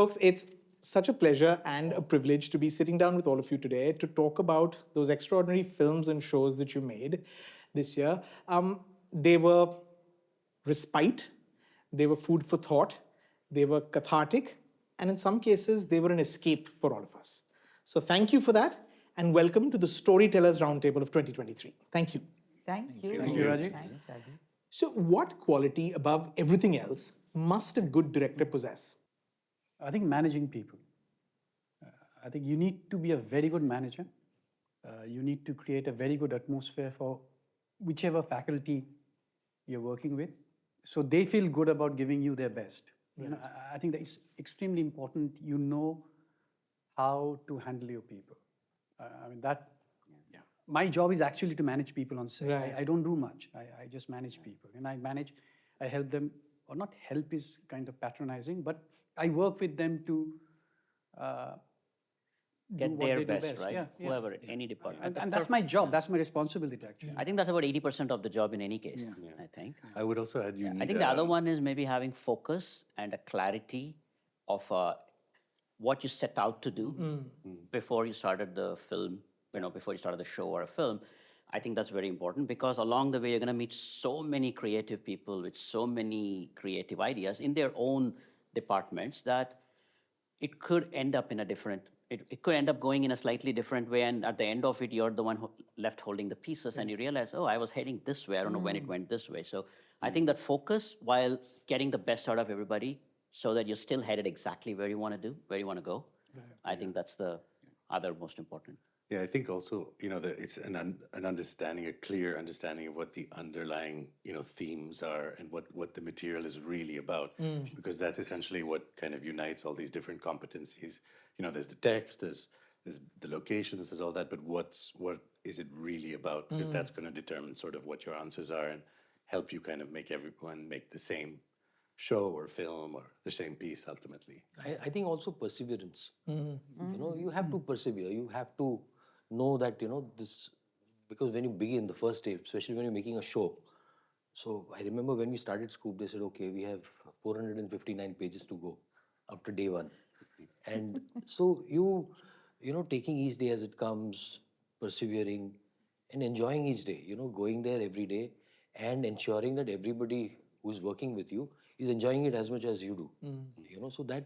Folks, it's such a pleasure and a privilege to be sitting down with all of you today to talk about those extraordinary films and shows that you made this year. They were respite, they were food for thought, they were cathartic, and in some cases, they were an escape for all of us. So thank you for that, and welcome to the Storytellers Roundtable of 2023. Thank you. Thank you. Thank you, Rajeev. Thanks, Rajeev. So, what quality above everything else must a good director possess? I think managing people. I think you need to be a very good manager. You need to create a very good atmosphere for whichever faculty you're working with, so they feel good about giving you their best. Right. You know, I think that it's extremely important. You know how to handle your people. I mean that. Yeah. My job is actually to manage people on set. Right. I don't do much. I just manage people, and I help them, or not help is kind of patronizing, but I work with them to get their best, right? Yeah, Whoever, any department. and that's my job. That's my responsibility, actually. I think that's about 80% of the job in any case, I think. I would also add I think the other one is maybe having focus and a clarity of what you set out to do before you started the film, before you started the show or a film. I think that's very important because along the way, you're going to meet so many creative people with so many creative ideas in their own departments that it could end up in a different, it could end up going in a slightly different way. And at the end of it, you're the one left holding the pieces and you realize, oh, I was heading this way. I don't know when it went this way. So I think that focus while getting the best out of everybody so that you're still headed exactly where you want to do, where you want to go. I think that's the other most important. Yeah, I think also, that it's an understanding, a clear understanding of what the underlying, themes are and what the material is really about. Because that's essentially what kind of unites all these different competencies. There's the text, there's the locations, there's all that, but what is it really about? Because that's going to determine sort of what your answers are and help you kind of make everyone make the same show or film or the same piece ultimately. I think also perseverance. You have to persevere. You have to know that, this, because when you begin the first day, especially when you're making a show. So I remember when we started Scoop, they said, okay, we have 459 pages to go after day one. And so taking each day as it comes, persevering and enjoying each day, going there every day and ensuring that everybody who's working with you is enjoying it as much as you do. So that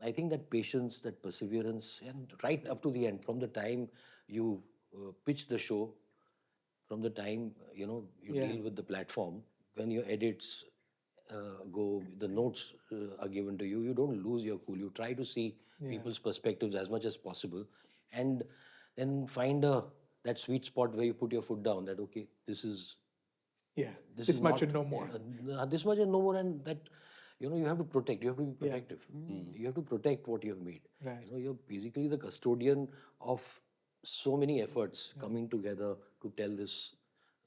I think that patience, that perseverance, and right up to the end, from the time you pitch the show, from the time you deal with the platform, when your edits go, the notes are given to you, you don't lose your cool. You try to see people's perspectives as much as possible, and then find that sweet spot where you put your foot down. That okay, this is this much and no more. This much and no more, and that. You have to protect. You have to be protective. You have to protect what you have made. Right. You're basically the custodian of so many efforts coming together to tell this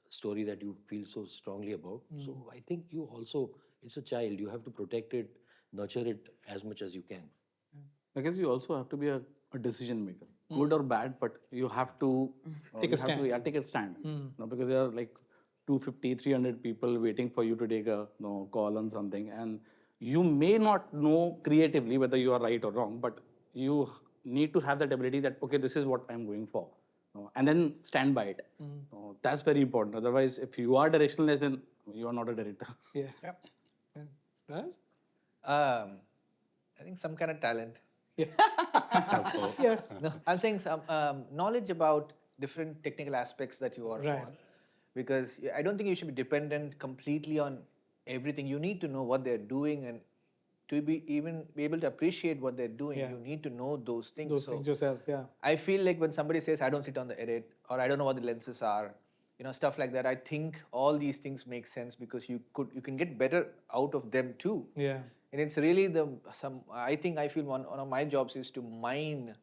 story that you feel so strongly about. So I think you also, it's a child. You have to protect it, nurture it as much as you can. I guess you also have to be a decision maker, good or bad, but you have to Take a stand. Take a stand. Because there are like 250, 300 people waiting for you to take a call on something, and you may not know creatively whether you are right or wrong, but you need to have that ability that, okay, this is what I'm going for. And then stand by it. That's very important. Otherwise, if you are directionless, then you are not a director. Yeah. Right? I think some kind of talent. Yes. No, I'm saying some knowledge about different technical aspects that you are on. Because I don't think you should be dependent completely on everything. You need to know what they're doing, and to be able to appreciate what they're doing, you need to know those things. Those things yourself, I feel like when somebody says, I don't sit on the edit, or I don't know what the lenses are, stuff like that, I think all these things make sense because you can get better out of them too. Yeah. And it's really I feel one of my jobs is to mine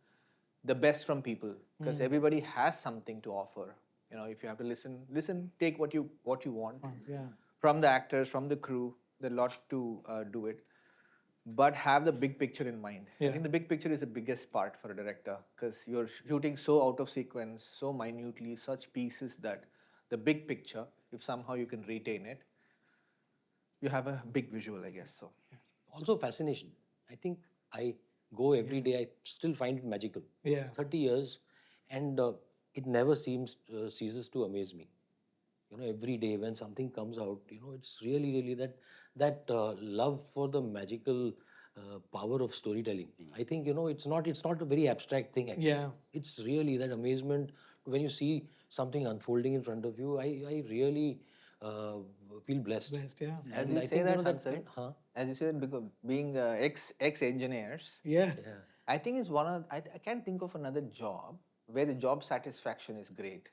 the best from people, because everybody has something to offer. If you have to listen, take what you want from the actors, from the crew. There's a lot to do it, but have the big picture in mind. I think the big picture is the biggest part for a director, because you're shooting so out of sequence, so minutely, such pieces that the big picture, if somehow you can retain it, you have a big visual, I guess. So Also fascination. I think I go every day, I still find it magical. Yeah. It's 30 years, and it never ceases to amaze me. Every day when something comes out, it's really that love for the magical power of storytelling. I think it's not a very abstract thing actually. Yeah. It's really that amazement when you see something unfolding in front of you. I really uh, feel blessed. Blessed, yeah. As And you I say think that, that Hansal, huh? as you said, because being ex engineers, Yeah. I think it's one of I can't think of another job where the job satisfaction is great.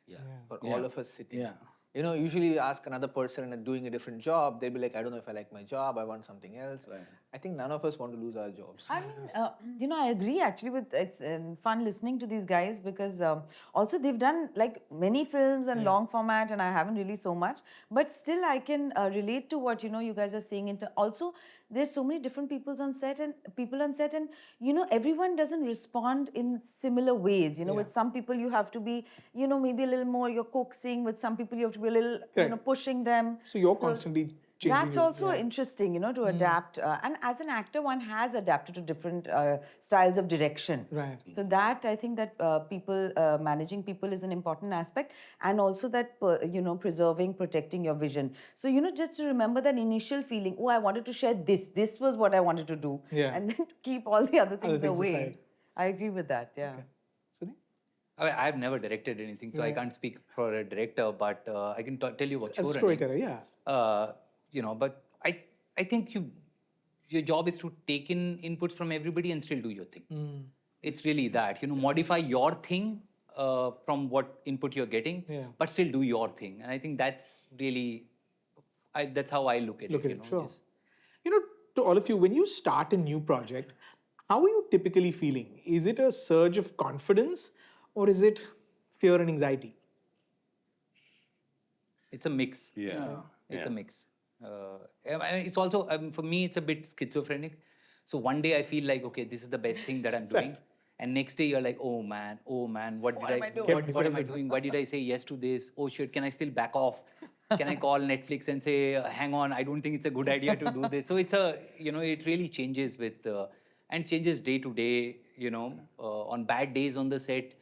For all of us sitting. Yeah. Usually you ask another person and doing a different job, they'll be like, I don't know if I like my job, I want something else. I think none of us want to lose our jobs. I mean, I agree actually with it's fun listening to these guys because also they've done like many films and long format, and I haven't really so much, but still I can relate to what you guys are saying. Also, there's so many different people on set, and everyone doesn't respond in similar ways. With some people you have to be, maybe a little more you're coaxing. With some people you have to be a little, Correct. pushing them. So you're constantly changing. That's your- also yeah. interesting, to adapt. And as an actor, one has adapted to different styles of direction. Right. So that I think that managing people is an important aspect, and also that preserving, protecting your vision. So just to remember that initial feeling. Oh, I wanted to share this. This was what I wanted to do. Yeah. And then to keep all the other things things away. aside. I agree with that. Yeah. Sydney? I've never directed anything, so I can't speak for a director, but I can tell you what As a you're storyteller, yeah. But I think your job is to take in inputs from everybody and still do your thing. It's really that, modify your thing from what input you're getting, but still do your thing. And I think that's really, that's how I look at Look it. at it, sure. To all of you, when you start a new project, how are you typically feeling? Is it a surge of confidence or is it fear and anxiety? It's a mix. Yeah. It's Yeah. a mix. It's also, for me, it's a bit schizophrenic. So one day I feel like, okay, this is the best thing that I'm doing. And next day you're like, oh man, what am I doing? Why did I say yes to this? Oh shit, can I still back off? Can I call Netflix and say, hang on, I don't think it's a good idea to do this. So it's it really changes and changes day to day, on bad days on the set,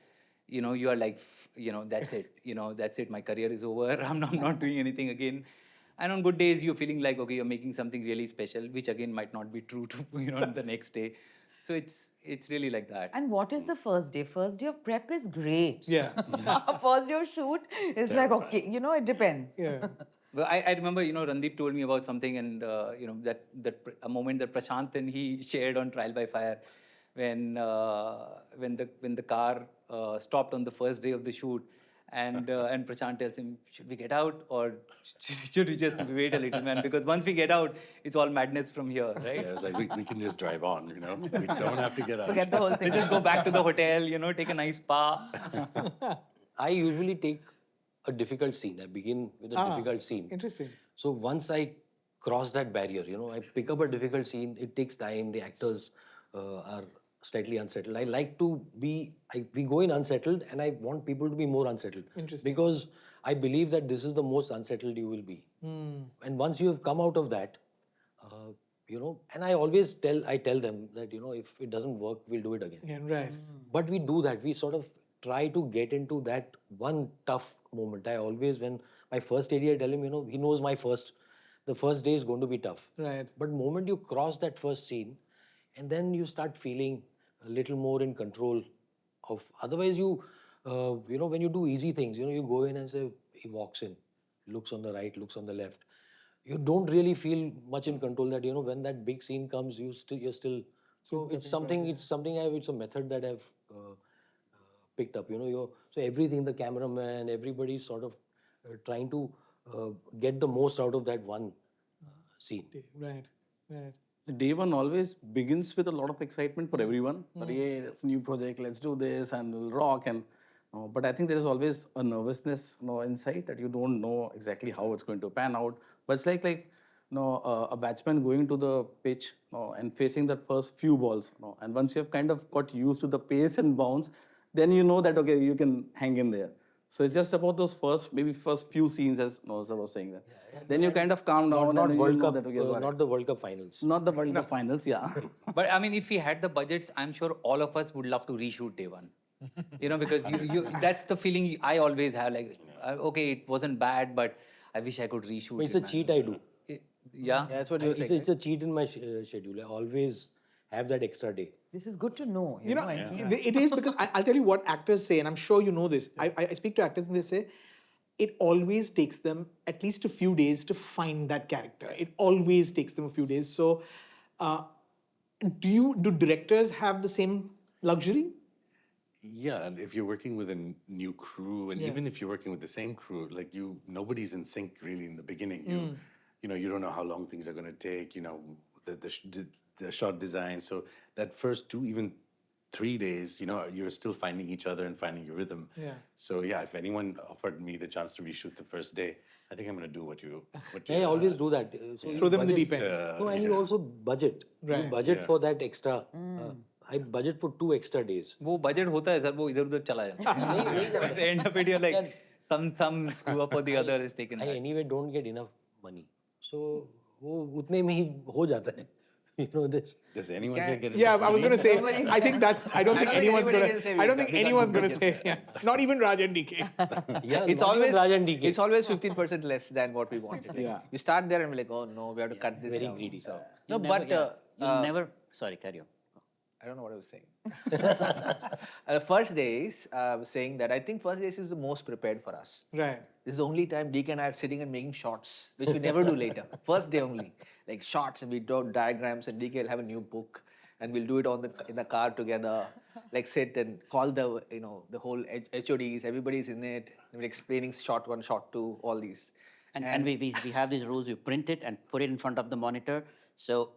you are like, that's it, that's it. My career is over. I'm not doing anything again. And on good days, you're feeling like, okay, you're making something really special, which again might not be true to, the next day. So it's really like that. And what is the first day? First day of prep is great. Yeah. First day of shoot is like, okay, it depends. Yeah. Well, I remember, Randeep told me about something, and that a moment that Prashant and he shared on Trial by Fire, when the car stopped on the first day of the shoot, and Prashant tells him, should we get out or should we just wait a little, man? Because once we get out, it's all madness from here, right? Yeah, it's like we can just drive on, We don't have to get out. Forget the whole thing. We just go back to the hotel, take a nice spa. I usually take a difficult scene. I begin with a difficult scene. Interesting. So once I cross that barrier, I pick up a difficult scene. It takes time. The actors are slightly unsettled. I like to we go in unsettled, and I want people to be more unsettled. Interesting. Because I believe that this is the most unsettled you will be. And once you have come out of that, and I always tell them that if it doesn't work, we'll do it again. Yeah, right. But we do that. We sort of try to get into that one tough moment. I always, when my first AD, I tell him, he knows the first day is going to be tough. Right. But moment you cross that first scene, and then you start feeling a little more in control of. Otherwise, when you do easy things, you go in and say, he walks in, looks on the right, looks on the left. You don't really feel much in control. That when that big scene comes, you're still. So it's a method that I've picked up. So everything, the cameraman, everybody's sort of trying to get the most out of that one scene. Right. Day one always begins with a lot of excitement for everyone. But yeah, that's a new project. Let's do this and we'll rock. But I think there is always a nervousness, inside that you don't know exactly how it's going to pan out. But it's like a batsman going to the pitch and facing the first few balls. And once you have kind of got used to the pace and bounce, then you know that okay, you can hang in there. So it's just about those first few scenes, as Noza was saying that. Then you kind of calm down. Not and then World you know Cup, that, okay, got it. not the World Cup finals. Not the World Cup finals, yeah. But I mean, if we had the budgets, I'm sure all of us would love to reshoot day one. Because that's the feeling I always have. Like, okay, it wasn't bad, but I wish I could reshoot It's it. a man. cheat I do. Yeah. Yeah, that's what you were saying. It's a cheat in my schedule. I always have that extra day. This is good to know. You know, and- it is because I'll tell you what actors say, and I'm sure you know this. I speak to actors and they say it always takes them at least a few days to find that character. It always takes them a few days. So, do directors have the same luxury? Yeah, and if you're working with a new crew, and even if you're working with the same crew, like nobody's in sync really in the beginning. You don't know how long things are going to take. The shot design. So that first 2, even 3 days, you're still finding each other and finding your rhythm. Yeah. So yeah, if anyone offered me the chance to reshoot the first day, I think I'm going to do what you. I always do that. So Throw them in the deep budget- end. No, and you also budget. Right. You budget for that extra. I budget for 2 extra days. वो budget होता है sir, वो इधर-उधर चला जाता है. At the end of it, you're like, some screw up or the other is taken. I anyway don't get enough money. So वो उतने में ही हो जाता है. You know this. Does anyone here get it? Yeah, I was going to say. I think that's. I don't think anyone's anybody going can say to. I don't we think got anyone's good going to budgets. say. Yeah, not even Raj and DK. Yeah, It's not even always Raj and DK. it's always 15% less than what we wanted. Like, you start there and we're like, oh no, we have to cut this very down. greedy. So, You no, but never. Sorry, carry on. I don't know what I was saying. The first days, I was saying that I think first days is the most prepared for us. Right. This is the only time DK and I are sitting and making shots, which we never do later. First day only, like shots, and we draw diagrams, and DK will have a new book, and we'll do it in the car together, like sit and call the the whole HODs, everybody's in it, and we're explaining shot 1, shot 2, all these. And we have these rules. We print it and put it in front of the monitor. So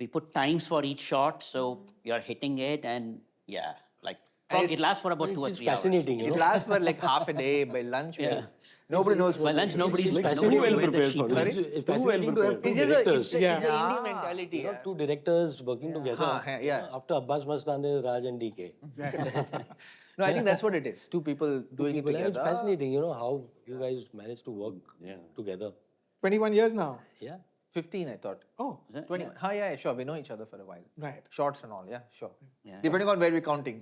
we put times for each shot. So you're hitting it, and yeah, like it lasts for about 2 or 3 hours. It's fascinating, you It know. lasts for like half a day. By lunch, nobody knows. By what lunch, to do. nobody's fascinating. nobody's Well with the prepared sheet. for this. It's fascinating to have 2 It's just directors. it's an indie mentality. You know, 2 directors working together. yeah. After Abbas Mastan, there's Raj and DK. No, I think that's what it is. 2 people doing it Well, together. it's fascinating, you know, how you guys manage to work together. 21 years now. Yeah. 15, I thought. Oh, 21. Yeah, sure. We know each other for a while. right. Shorts and all, yeah, sure. Yeah. Depending on where we're counting.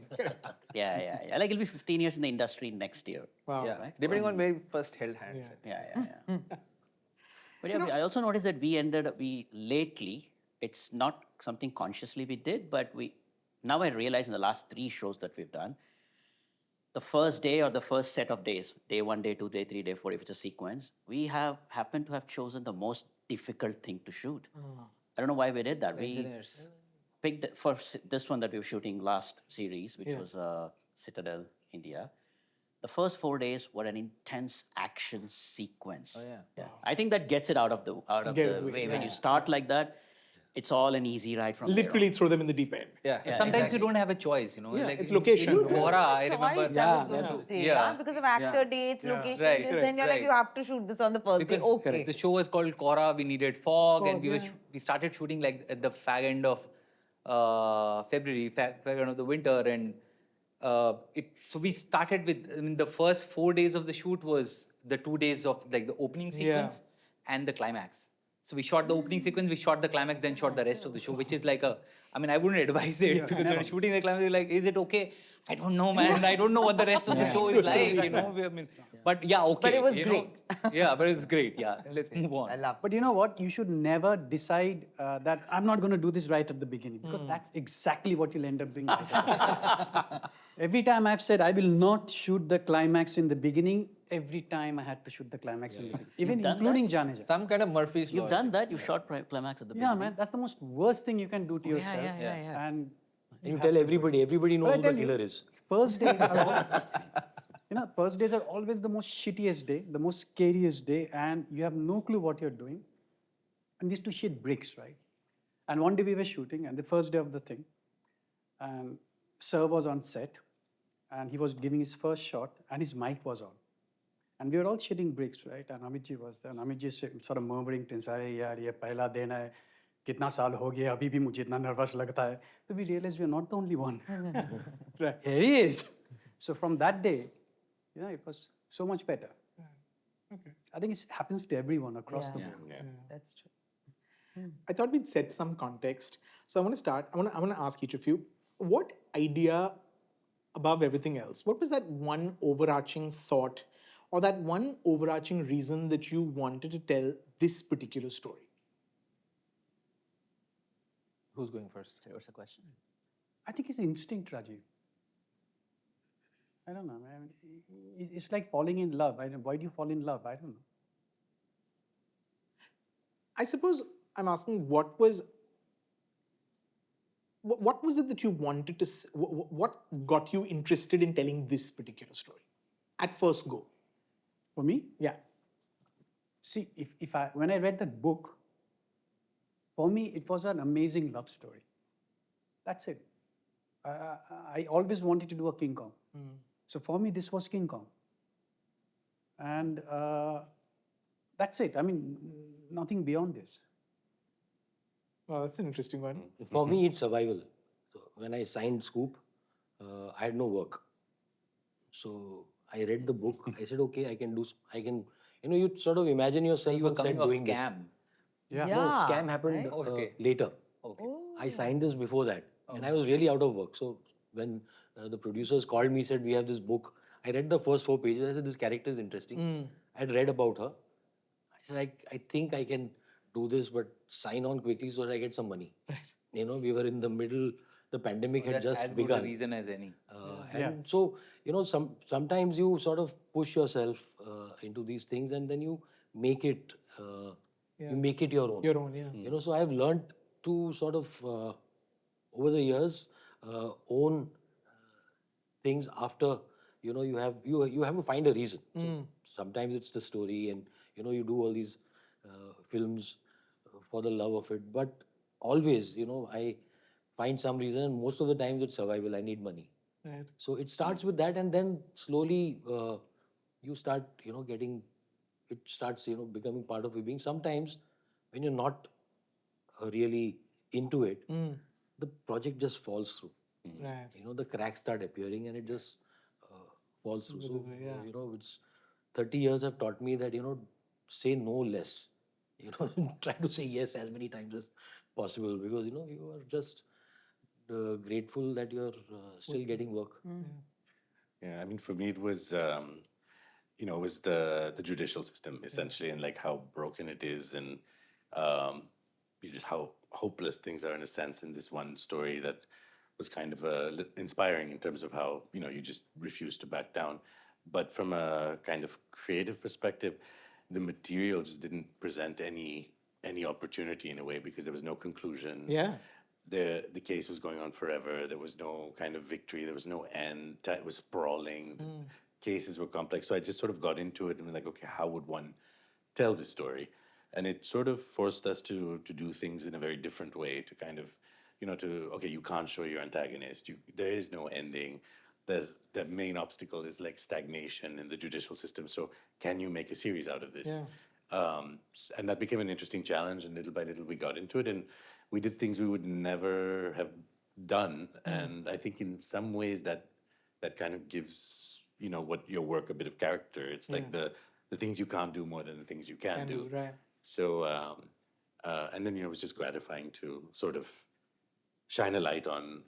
Yeah. Like it'll be 15 years in the industry next year. Wow. Yeah, depending on where we first held hands. Yeah. Yeah. But yeah, I also noticed that we lately, it's not something consciously we did, but now I realize in the last 3 shows that we've done, the first day or the first set of days, day 1, day 2, day 3, day 4, if it's a sequence, we have happened to have chosen the most difficult thing to shoot. I don't know why we did that. Engineers. We picked for this one that we were shooting last series, which was Citadel, India. The first 4 days were an intense action sequence. Oh, yeah. I think that gets it out of the way. When you start like that, it's all an easy ride from there Literally on. throw them in the deep end. Yeah. Sometimes you don't have a choice, Yeah, like it's in- location. In Bora, I remember. Choice, I was going to say, Yeah. because of actor dates, location, Right, then you're like, right. you have to shoot this on the first day. Because Okay. the show was called Cora, we needed fog, and we started shooting like at the fag end of February, fag end of the winter, and so we started with, the first 4 days of the shoot was the 2 days of like the opening sequence and the climax. So we shot the opening sequence, we shot the climax, then shot the rest of the show, which is like I wouldn't advise it because when you're shooting the climax, you're like, is it okay? I don't know, man. I don't know what the rest of the show is like, But yeah, okay. But it was you know. great. Yeah, but it was great. Yeah, let's move on. I love But you know what? You should never decide that I'm not going to do this right at the beginning, because that's exactly what you'll end up doing. Every time I've said I will not shoot the climax in the beginning, every time I had to shoot the climax in the beginning, even done including Janeja. Some kind of Murphy's Law. You've done that? You shot climax at the Yeah, beginning? man, that's the most worst thing you can do to yourself. yeah. And You tell everybody knows But I who the tell you, killer is. First days are first days are always the most shittiest day, the most scariest day, and you have no clue what you're doing. And we used to shoot bricks, right? And one day we were shooting, and the first day of the thing, and Sir was on set, and he was giving his first shot, and his mic was on. And we were all shooting bricks, right? And Amitji was there, and Amitji sort of murmuring to him, "Sorry, yaar, ye pehla din hai. Kitna saal ho gaya, abhi bhi mujhe itna nervous lagta hai." So we realized we are not the only one. Right. Here he is. So from that day, it was so much better. Okay. I think it happens to everyone across the Yeah. world. Yeah. That's true. I thought we'd set some context. So I want to start. I want to ask each of you, what idea above everything else? What was that one overarching thought, or that one overarching reason that you wanted to tell this particular story? Who's going first? So what's the question? I think it's instinct, Rajeev. I don't know. It's like falling in love. Why do you fall in love? I don't know. I suppose I'm asking what was it that you wanted to what got you interested in telling this particular story at first go? For me, Yeah. see, when I read that book, for me it was an amazing love story. That's it. I always wanted to do a King Kong. So for me, this was King Kong. And that's it. I mean, nothing beyond this. Well, that's an interesting one. For me, it's survival. So when I signed Scoop, I had no work. So I read the book. I said, okay, I can, you sort of imagine yourself You were on set coming off doing scam. Yeah. No, scam happened right? Okay. later. Okay. I signed this before that, and I was really out of work. So when the producers called me, said we have this book. I read the first 4 pages. I said this character is interesting. I had read about her. I said I think I can do this, but sign on quickly so that I get some money. Right. We were in the middle. The pandemic had That's just as good begun. a reason as any. And so sometimes you sort of push yourself into these things, and then you make it you make it your own. Your own, yeah. So I've learned to sort of over the years own things after you have to find a reason. So sometimes it's the story, and you do all these films for the love of it, but always I find some reason, and most of the times it's survival. I need money. Right. So it starts with that, and then slowly you start getting it starts becoming part of your being. Sometimes when you're not really into it, the project just falls through. Right. The cracks start appearing, and it just falls through. So yeah. it's 30 years have taught me that say no less. Try to say yes as many times as possible, because you are just grateful that you're still getting work. Yeah, I mean, for me, it was, it was the judicial system essentially, and like how broken it is, and just how hopeless things are in a sense. In this one story that was kind of inspiring in terms of how you just refuse to back down. But from a kind of creative perspective, the material just didn't present any opportunity in a way, because there was no conclusion. Yeah. The case was going on forever. There was no kind of victory. There was no end. It was sprawling. The cases were complex. So I just sort of got into it and was like, okay, how would one tell this story? And it sort of forced us to do things in a very different way, to kind of, okay, you can't show your antagonist. There is no ending. The main obstacle is like stagnation in the judicial system. So can you make a series out of this? Yeah. And that became an interesting challenge, and little by little we got into it, and we did things we would never have done. And I think in some ways that kind of gives what your work a bit of character. It's like the things you can't do more than the things you can do. Right. So and then it was just gratifying to sort of shine a light on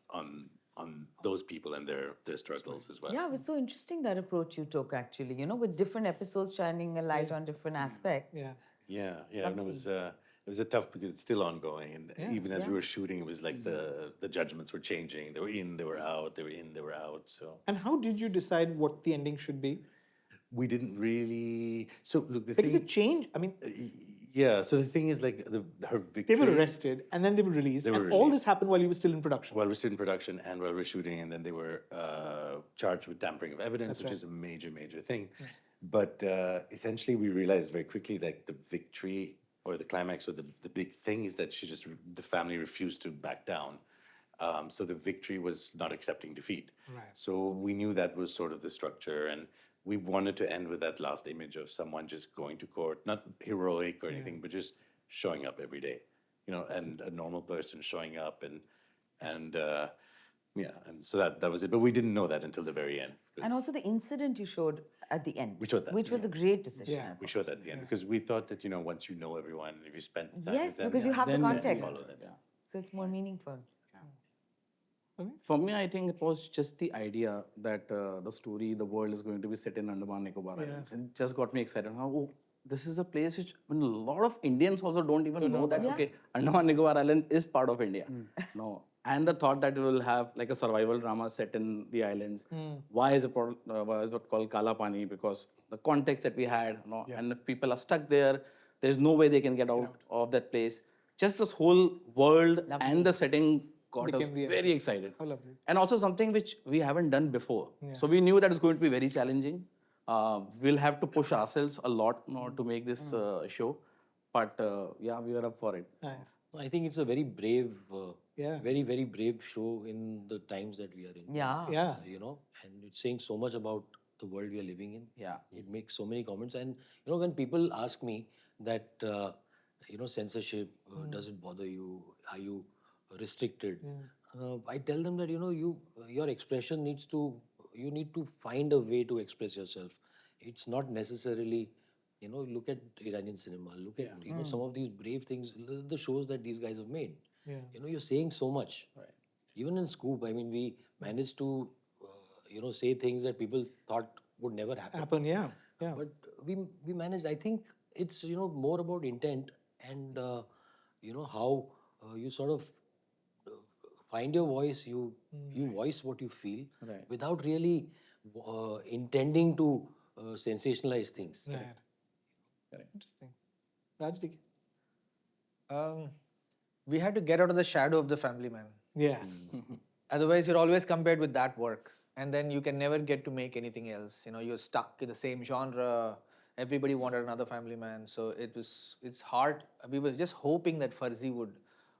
those people and their struggles as well. Yeah, it was so interesting that approach you took actually, with different episodes shining a light on different aspects. Yeah. Yeah, and it was a tough, because it's still ongoing, and even as we were shooting, it was like the judgments were changing. They were in, they were out, they were in, they were out. So And how did you decide what the ending should be? we didn't really. So look, the Because thing. it changed. I mean, Yeah. So the thing is, like her victory. they were arrested and then they were released. They were and all this released. happened while you were still in production. While we're still in production and while we're shooting, and then they were charged with tampering of evidence, which right. is a major thing. But essentially, we realized very quickly that the victory or the climax or the big thing is that the family refused to back down. So the victory was not accepting defeat. Right. So we knew that was sort of the structure, and we wanted to end with that last image of someone just going to court, not heroic or anything, but just showing up every day, and a normal person showing up, and Yeah, and so that was it. But we didn't know that until the very end. And also the incident you showed at the end, We showed that, which was a great decision. Yeah. I we thought. showed at the end because we thought that once you know everyone, if you spend time Yes, with them, because you have the Then you context, follow that, yeah. so it's more meaningful. For me, I think it was just the idea that the story, the world is going to be set in Andaman Nicobar Islands. It just got me excited. Oh, this is a place which a lot of Indians also don't even know that, okay, Andaman Nicobar Island is part of India. No. And the thought that it will have like a survival drama set in the islands. Why is it called Kala Pani? Because the context that we had, and if people are stuck there, there's no way they can get out of that place. Just this whole world and the setting got us very excited. How lovely. And also something which we haven't done before. So we knew that it's going to be very challenging. We'll have to push ourselves a lot to make this show. But yeah, we are up for it. Nice. I think it's a very brave, Yeah. very, very brave show in the times that we are in. Yeah. Yeah. And it's saying so much about the world we are living in. Yeah. It makes so many comments. And, when people ask me that, censorship, does it bother you? Are you restricted? I tell them that, your expression you need to find a way to express yourself. It's not necessarily, look at Iranian cinema, look at, some of these brave things, the shows that these guys have made. Yeah. You're saying so much. Right. Even in Scoop, I mean, we managed to, say things that people thought would never happen. Yeah. Yeah. But we managed. I think it's more about intent and how you sort of find your voice. You voice what you feel without really intending to sensationalize things. Right. Interesting. Rajdik. We had to get out of the shadow of the family man. Yeah. Otherwise, you're always compared with that work, and then you can never get to make anything else. You're stuck in the same genre. Everybody wanted another family man, so it's hard. We were just hoping that Farzi would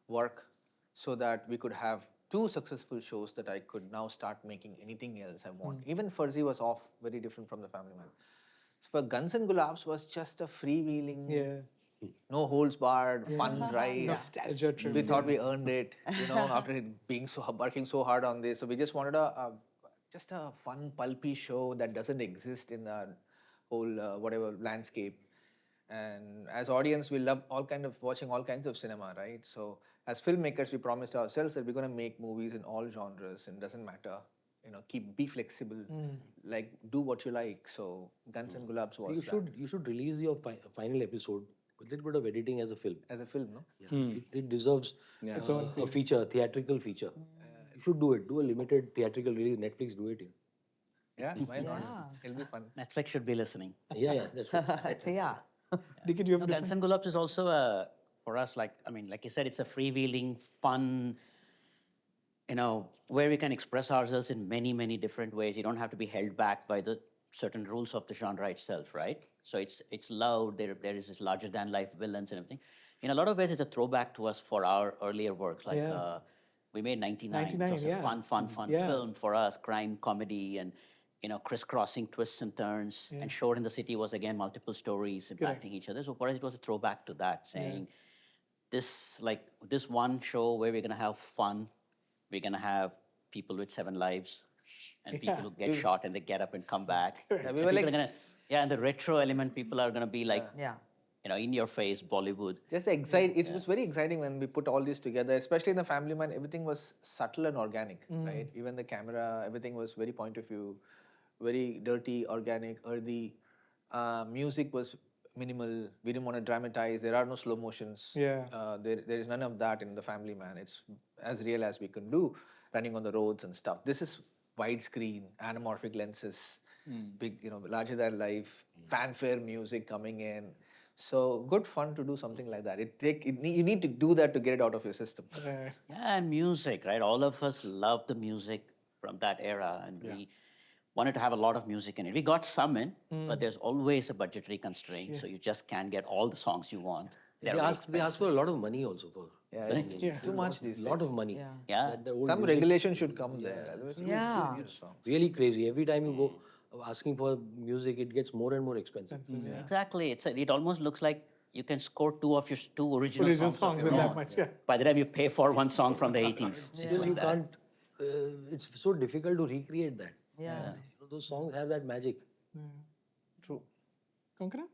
work, so that we could have 2 successful shows that I could now start making anything else I want. Even Farzi was off, very different from the family man. So for Guns and Gulabs was just a freewheeling. Yeah. No holds barred, fun ride. Nostalgia trip. We thought we earned it, after being working so hard on this. So we just wanted just a fun, pulpy show that doesn't exist in the whole whatever landscape. And as audience, we love watching all kinds of cinema, right? So as filmmakers, we promised ourselves that we're going to make movies in all genres, and doesn't matter. Be flexible, like do what you like. So Guns and Gulabs was You should release your final episode with a little bit of editing as a film. as a film, no? Yeah. It deserves a feature, a theatrical feature. You should do it. Do a limited theatrical release. Netflix, do it. Yeah, why not? It'll be fun. Netflix should be listening. Yeah, that's right. Yeah. Did you have a Guns and Gulabs is also for us, like you said, it's a freewheeling, fun, where we can express ourselves in many, many different ways. You don't have to be held back by the certain rules of the genre itself, right? So it's loud. There is this larger than life villains and everything. In a lot of ways, it's a throwback to us for our earlier works. Like we made 99, which was a fun film for us, crime comedy and crisscrossing twists and turns. And Short in the City was again multiple stories impacting each other. So for us, it was a throwback to that, saying this one show where we're gonna have fun, we're gonna have people with 7 lives. And people who get shot and they get up and come back. Yeah, we were like, and the retro element, people are gonna be like, in your face, Bollywood. just exciting. It was very exciting when we put all this together, especially in the Family Man. Everything was subtle and organic, right? Even the camera, everything was very point of view, very dirty, organic, earthy. Music was minimal. We didn't want to dramatize. There are no slow motions. Yeah. There is none of that in the Family Man. It's as real as we can do, running on the roads and stuff. This is widescreen, anamorphic lenses, big, larger than life, fanfare music coming in. So good fun to do something like that. You need to do that to get it out of your system. Right. Yeah, and music, right? All of us love the music from that era, and we wanted to have a lot of music in it. We got some in, but there's always a budgetary constraint, so you just can't get all the songs you want. They ask for a lot of money also for. It's too much these days. A lot of money. Yeah. That the old Some music- regulation should come there. Otherwise, Yeah. Really crazy. Every time you go asking for music, it gets more and more expensive. Exactly. It almost looks like you can score two original Original songs. songs of in your that own much, yeah. By the time you pay for one song from the 80s. Still, you can't it's so difficult to recreate that. Yeah. You know, those songs have that magic. True. Kankana?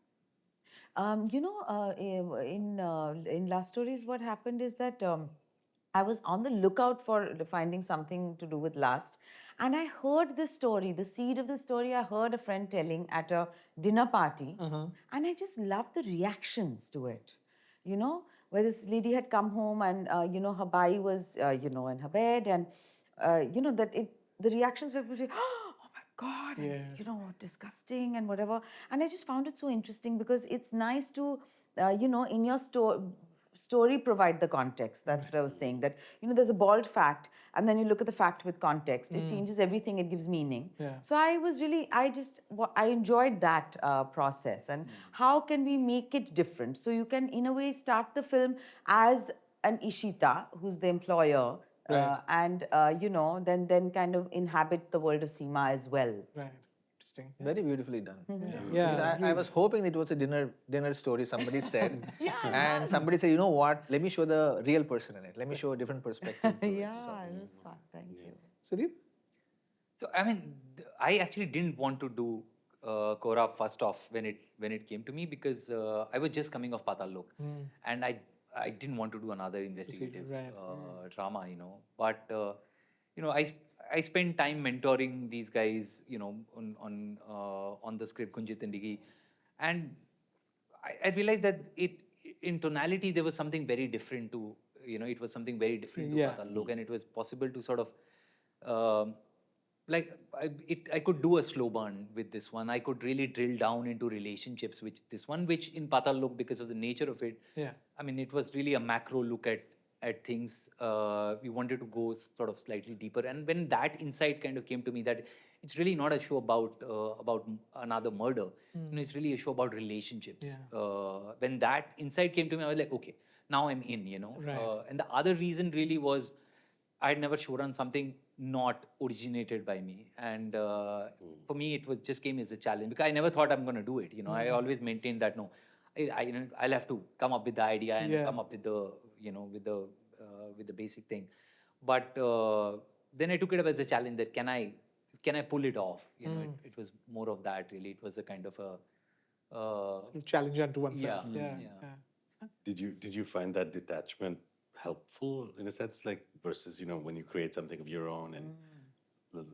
In Last Stories, what happened is that I was on the lookout for finding something to do with Last, and I heard this story, the seed of the story. I heard a friend telling at a dinner party, and I just loved the reactions to it. You know, where this lady had come home and her bai was in her bed, and the reactions were pretty. Oh my God, and, disgusting and whatever. And I just found it so interesting because it's nice to, in your story provide the context. That's what I was saying. That, there's a bald fact, and then you look at the fact with context. It changes everything. It gives meaning. Yeah. So I enjoyed that process. And how can we make it different? So you can, in a way, start the film as an Ishita, who's the employer, Right. and then kind of inhabit the world of Seema as well. Right. Interesting. Very beautifully done. Yeah. Because I was hoping it was a dinner story, somebody said. And somebody said, you know what, let me show the real person in it. Let me show a different perspective to it. Yeah, it was fun. Thank you. Sudeep? So I mean, I actually didn't want to do Kora first off when it came to me because I was just coming off Patal Lok, and I didn't want to do another investigative right. drama, But I spent time mentoring these guys, on the script Kunjit and Diggy, and I realized that in tonality there was something very different to it was something very different to Yeah. Patal Lok, and it was possible to sort of I could do a slow burn with this one. I could really drill down into relationships with this one, which in Patal Lok, because of the nature of it, Yeah. I mean, it was really a macro look at things. We wanted to go sort of slightly deeper, and when that insight kind of came to me, that it's really not a show about another murder. It's really a show about relationships. Yeah. When that insight came to me, I was like, okay, now I'm in. Right. And the other reason really was I had never showrun something not originated by me, and for me it was just came as a challenge because I never thought I'm going to do it. I always maintained that no, I'll have to come up with the idea and Yeah. come up with the with the basic thing, but then I took it up as a challenge that can I pull it off? It was more of that really. It was a kind of a Sort of challenge unto oneself. Yeah. Did you find that detachment helpful in a sense, like versus when you create something of your own and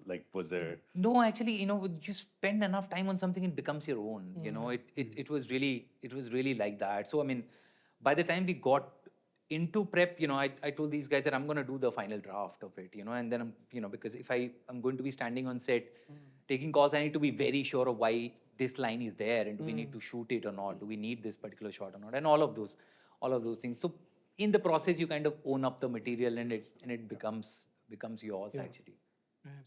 like was there? No, actually, you spend enough time on something, it becomes your own. It was really like that. So I mean, by the time we got into prep, I told these guys that I'm going to do the final draft of it, and then because if I'm going to be standing on set taking calls, I need to be very sure of why this line is there, and do we need to shoot it or not? Do we need this particular shot or not? And all of those things. So in the process, you kind of own up the material, and it becomes yours actually. Right.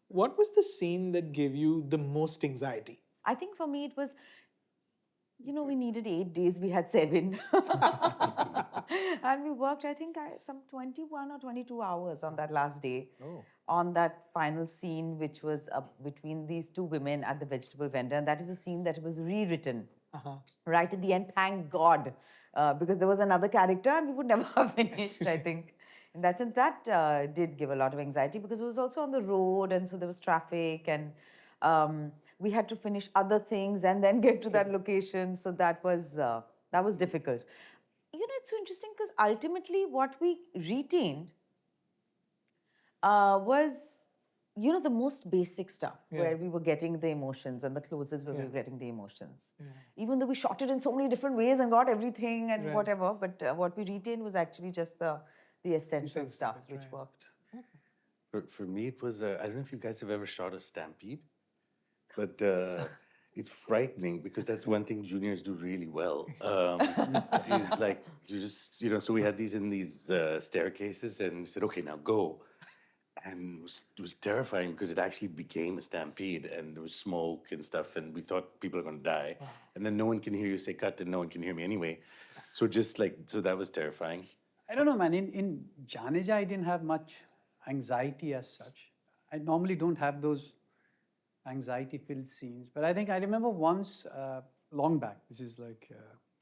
What was the scene that gave you the most anxiety? I think for me it was, we needed 8 days, we had 7. And we worked, I think, some 21 or 22 hours on that last day. On that final scene, which was between these two women at the vegetable vendor. And that is a scene that was rewritten right at the end, thank God. Because there was another character and we would never have finished, I think. In that sense, that did give a lot of anxiety because it was also on the road, and so there was traffic, and we had to finish other things and then get to that location. So that was difficult. It's so interesting because ultimately what we retained was, the most basic stuff where we were getting the emotions, and the closes where we were getting the emotions. Even though we shot it in so many different ways and got everything and whatever, but what we retained was actually just the essential stuff which worked. For me, it was I don't know if you guys have ever shot a stampede, but it's frightening because that's one thing juniors do really well. Is like you just so we had these in these staircases and said, okay, now go. And it was terrifying because it actually became a stampede and there was smoke and stuff, and we thought people are going to die. And then no one can hear you say cut, and no one can hear me anyway. So so that was terrifying. I don't know, man. In Janeja, I didn't have much anxiety as such. I normally don't have those anxiety-filled scenes. But I think I remember once, long back, this is like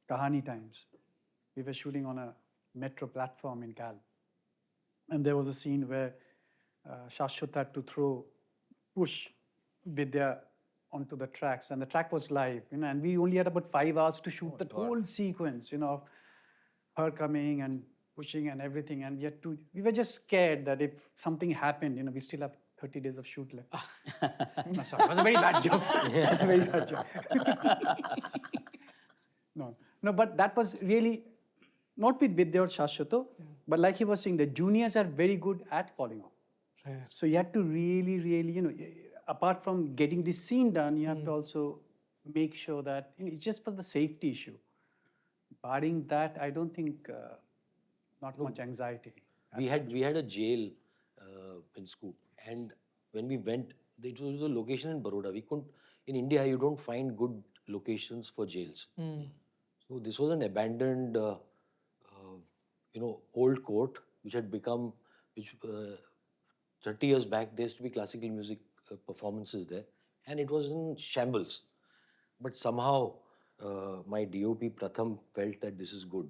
Kahani times, we were shooting on a metro platform in Cal. And there was a scene where Shashwat had to push Vidya onto the tracks, and the track was live, and we only had about 5 hours to shoot that whole sequence, of her coming and pushing and everything, and we were just scared that if something happened, we still have 30 days of shoot left. No, sorry, it was a very bad joke. It was a very bad joke. No, but that was really not with Vidya or Shashwato, but like he was saying, the juniors are very good at falling off. So you have to really, really, apart from getting this scene done, you have to also make sure that it's just for the safety issue. Barring that, I don't think not much anxiety. We had a jail in Scoop, and when we went, it was a location in Baroda. We couldn't in India. You don't find good locations for jails. So this was an abandoned, old court which had become 30 years back. There used to be classical music performances there, and it was in shambles. But somehow, my DOP Pratham felt that this is good.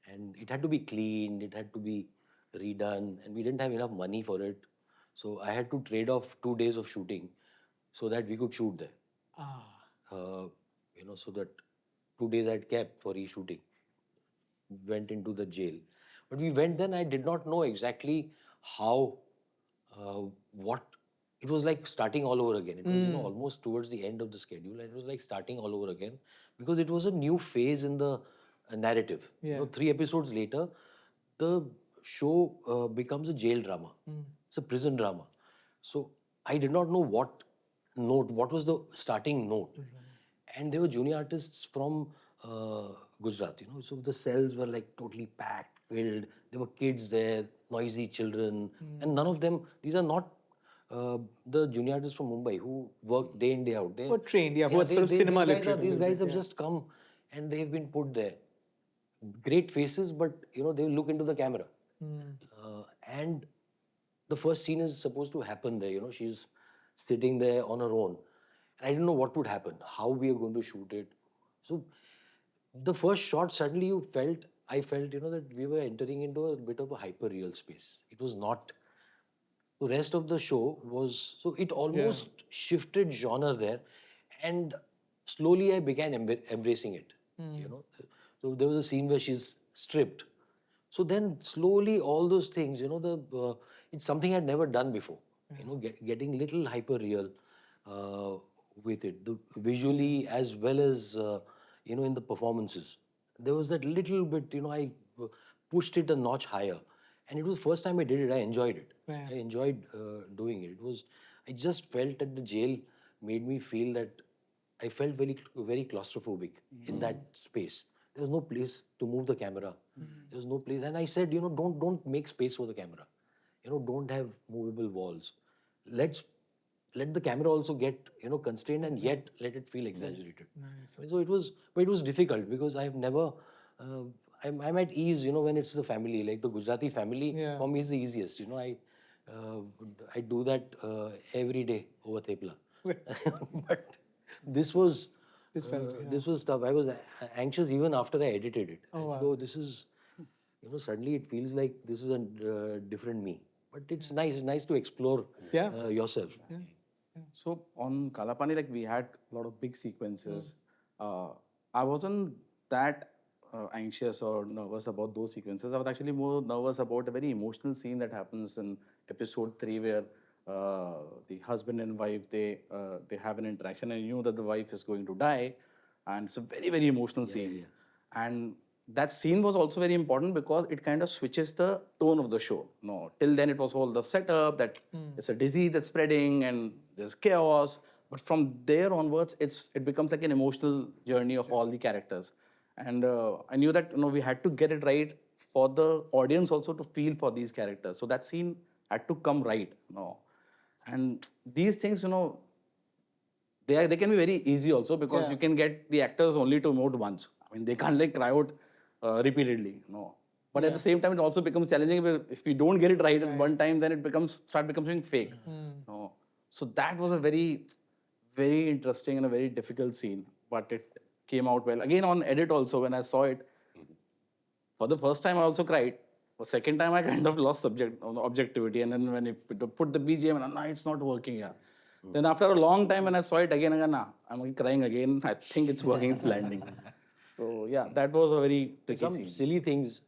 And it had to be cleaned, it had to be redone, and we didn't have enough money for it. So I had to trade off 2 days of shooting so that we could shoot there. So that 2 days I'd kept for reshooting. Went into the jail. But we went then, I did not know exactly how, what, it was like starting all over again. It was almost towards the end of the schedule, and it was like starting all over again because it was a new phase in the narrative. 3 episodes later, the show becomes a jail drama. It's a prison drama. So I did not know what was the starting note. And there were junior artists from Gujarat, so the cells were like totally packed, filled. There were kids there, noisy children, and none of them, these are not the junior artists from Mumbai who work day in, day out. They who are trained, who are sort of cinema literate. These guys have just come and they've been put there. Great faces, but they look into the camera. And the first scene is supposed to happen there. She's sitting there on her own. I didn't know what would happen, how we are going to shoot it. So the first shot, suddenly I felt, that we were entering into a bit of a hyper-real space. It was not. The rest of the show was, so it almost shifted genre there. And slowly I began embracing it, So there was a scene where she's stripped. So then slowly all those things, it's something I'd never done before. Getting little hyper-real with it, visually as well as, in the performances. There was that little bit, I pushed it a notch higher. And it was the first time I did it, I enjoyed it. I enjoyed doing it. I just felt that the jail made me feel that I felt very, very claustrophobic in that space. There was no place to move the camera. There was no place. And I said, don't make space for the camera. Don't have movable walls. Let the camera also get, constrained and yet let it feel exaggerated. Nice. So it was difficult because I've never, I'm at ease, when it's the family, like the Gujarati family, for me is the easiest. I do that every day over thepla. But this was tough. I was anxious even after I edited it. So this is, suddenly it feels like this is a different me. But it's nice to explore yourself. So on Kalapani, like we had a lot of big sequences. I wasn't that anxious or nervous about those sequences. I was actually more nervous about a very emotional scene that happens in episode 3 where the husband and wife, they have an interaction and you know that the wife is going to die. And it's a very, very emotional scene. And that scene was also very important because it kind of switches the tone of the show. Till then it was all the setup that it's a disease that's spreading and there's chaos. But from there onwards, it becomes like an emotional journey of all the characters. And I knew that we had to get it right for the audience also to feel for these characters. So that scene had to come right. And these things, they can be very easy also because you can get the actors only to emote once. I mean, they can't like cry out repeatedly. But at the same time, it also becomes challenging if we don't get it right at one time, then it start becoming fake. So that was a very, very interesting and a very difficult scene, but it came out well. Again, on edit also, when I saw it, for the first time, I also cried. The second time I kind of lost objectivity, and then when you put the BGM, and nah, it's not working. Yeah. Then after a long time, when I saw it again, nah, I'm crying again. I think it's working, it's landing. So yeah, that was a very tricky Some scene. silly things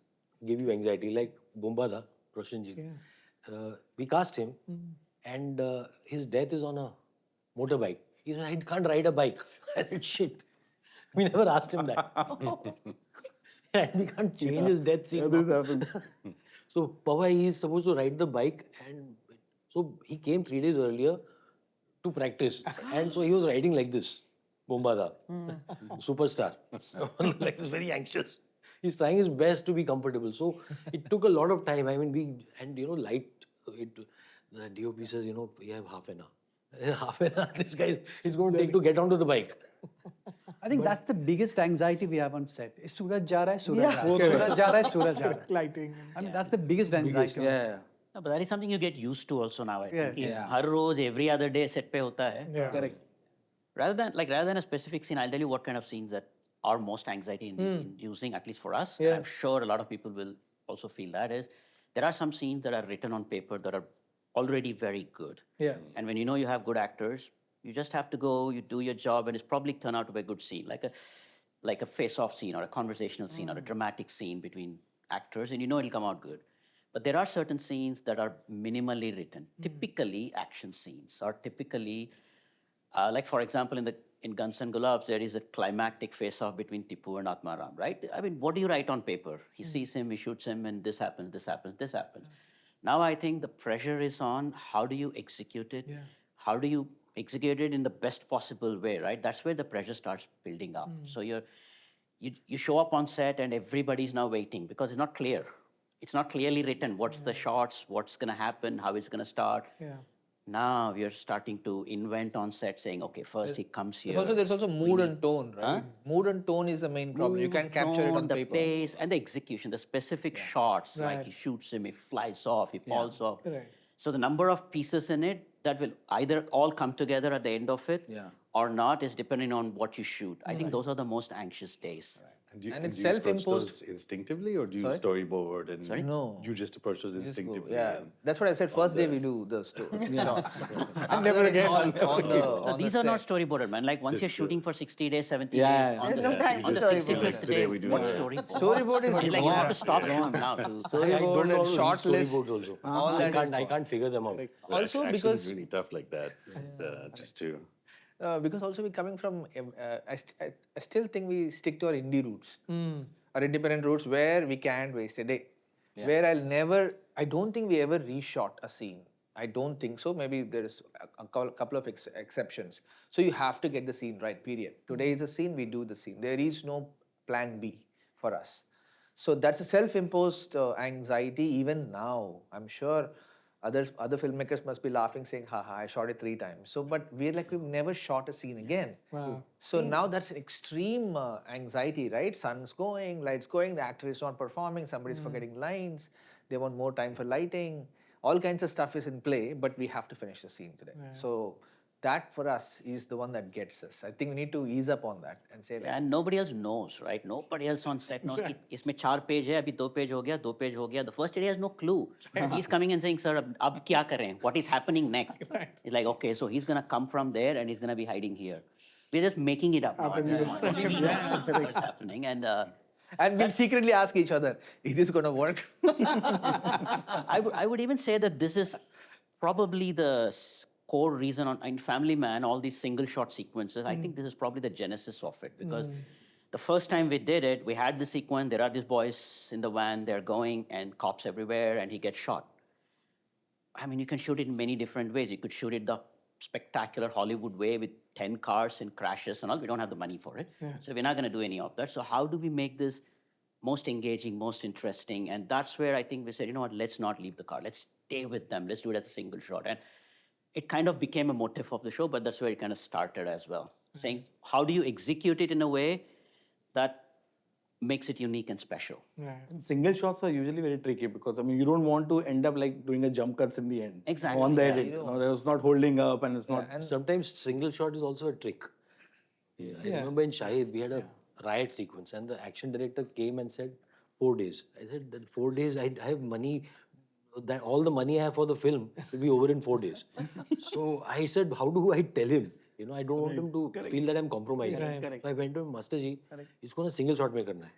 give you anxiety, like Bombada, Roshanji. We cast him, and his death is on a motorbike. He said, I can't ride a bike. I said, shit. We never asked him that. And we can't change his death scene. Yeah, this happens. So Pawai, he is supposed to ride the bike, and so he came 3 days earlier to practice, and so he was riding like this, Bombada, superstar, like this, very anxious. He's trying his best to be comfortable. So it took a lot of time. I mean, light. The DOP says, we have half an hour. Half an hour. This guy is going to take to get onto the bike. I think that's the biggest anxiety we have on set. Is Suraj ja raha hai, Suraj ja raha hai. Suraj ja raha hai, Suraj ja raha hai. Lighting. I mean, that's the biggest anxiety on set. Yeah. No, but that is something you get used to also now. I think. Yeah. Her rose every other day set पे होता है. Yeah. Correct. Rather than a specific scene, I'll tell you what kind of scenes that are most anxiety inducing, at least for us. Yeah. And I'm sure a lot of people will also feel that is there are some scenes that are written on paper that are already very good. Yeah. And when you know you have good actors, you just have to go, you do your job, and it's probably turn out to be a good scene, like a face-off scene or a conversational scene or a dramatic scene between actors, and you know it'll come out good. But there are certain scenes that are minimally written, typically action scenes, or typically, like for example, in Guns and Gulabs, there is a climactic face-off between Tipu and Atmaram, right? I mean, what do you write on paper? He sees him, he shoots him, and this happens, this happens, this happens. Now I think the pressure is on how do you execute it? How do you execute it in the best possible way, right? That's where the pressure starts building up. So you show up on set and everybody's now waiting because it's not clear. It's not clearly written. What's the shots? What's going to happen? How it's going to start? Yeah. Now we are starting to invent on set, saying, okay, first he comes here. There's also mood and tone, right? Mood and tone is the main problem. You can't capture it on the paper. pace and the execution, the specific shots, like he shoots him, he flies off, he falls off. Right. So the number of pieces in it that will either all come together at the end of it or not is depending on what you shoot. I think those are the most anxious days. And it's do you approach self-imposed. those instinctively, or do you storyboard and No. you just approach those instinctively? Yeah, and- that's what I said. First day we do the shots. After never that, it's again. on These the are not set. storyboarded, man. Like once you're shooting for 60 days, 70 Yeah, days, on There's the, no time on to the storyboard. 65th Today day, we do what that. storyboard? Storyboard is Like you have to stop now to... I don't Storyboard know and short list. storyboards also. All that is I can't figure them out. Also Action's because really tough like that. Just to because also we're coming from, I still think we stick to our indie roots, our independent roots where we can't waste a day. Where I don't think we ever reshot a scene. I don't think so. Maybe there's a couple of exceptions. So you have to get the scene right, period. Today is a scene, we do the scene. There is no plan B for us. So that's a self-imposed anxiety even now. I'm sure other filmmakers must be laughing, saying, haha, I shot it 3 times. So, but we've never shot a scene again. Wow. So now that's an extreme anxiety, right? Sun's going, lights going, the actor is not performing, somebody's forgetting lines, they want more time for lighting. All kinds of stuff is in play, but we have to finish the scene today. So that for us is the one that gets us. I think we need to ease up on that and say like, And nobody else knows, right? Nobody else on set knows. इसमें 4 page है, अभी 2 page हो गया, 2 page हो गया. The first AD has no clue. He's coming and saying, sir, अब क्या करें? What is happening next? He's like, okay, so he's gonna come from there and he's gonna be hiding here. We're just making it up now. At this point. Only we know what's happening. and we'll secretly ask each other, is this going to work? I would even say that this is probably the core reason in Family Man, all these single shot sequences, I think this is probably the genesis of it because the first time we did it, we had the sequence, there are these boys in the van, they're going and cops everywhere and he gets shot. I mean, you can shoot it in many different ways. You could shoot it the spectacular Hollywood way with 10 cars and crashes and all. We don't have the money for it. So we're not going to do any of that. So how do we make this most engaging, most interesting? And that's where I think we said, you know what, let's not leave the car. Let's stay with them. Let's do it as a single shot. And it kind of became a motif of the show, but that's where it kind of started as well. Saying, how do you execute it in a way that makes it unique and special? Single shots are usually very tricky because I mean you don't want to end up like doing a jump cuts in the end. Exactly. On the edit, it's not holding up and it's not. And sometimes single shot is also a trick. I remember in Shahid we had a riot sequence and the action director came and said, 4 days. I said, that 4 days, I have money, that all the money I have for the film will be over in 4 days. So I said, how do I tell him? You know, I don't want him to feel that I'm compromising. So I went to him, Master ji, इसको ना single shot में करना है.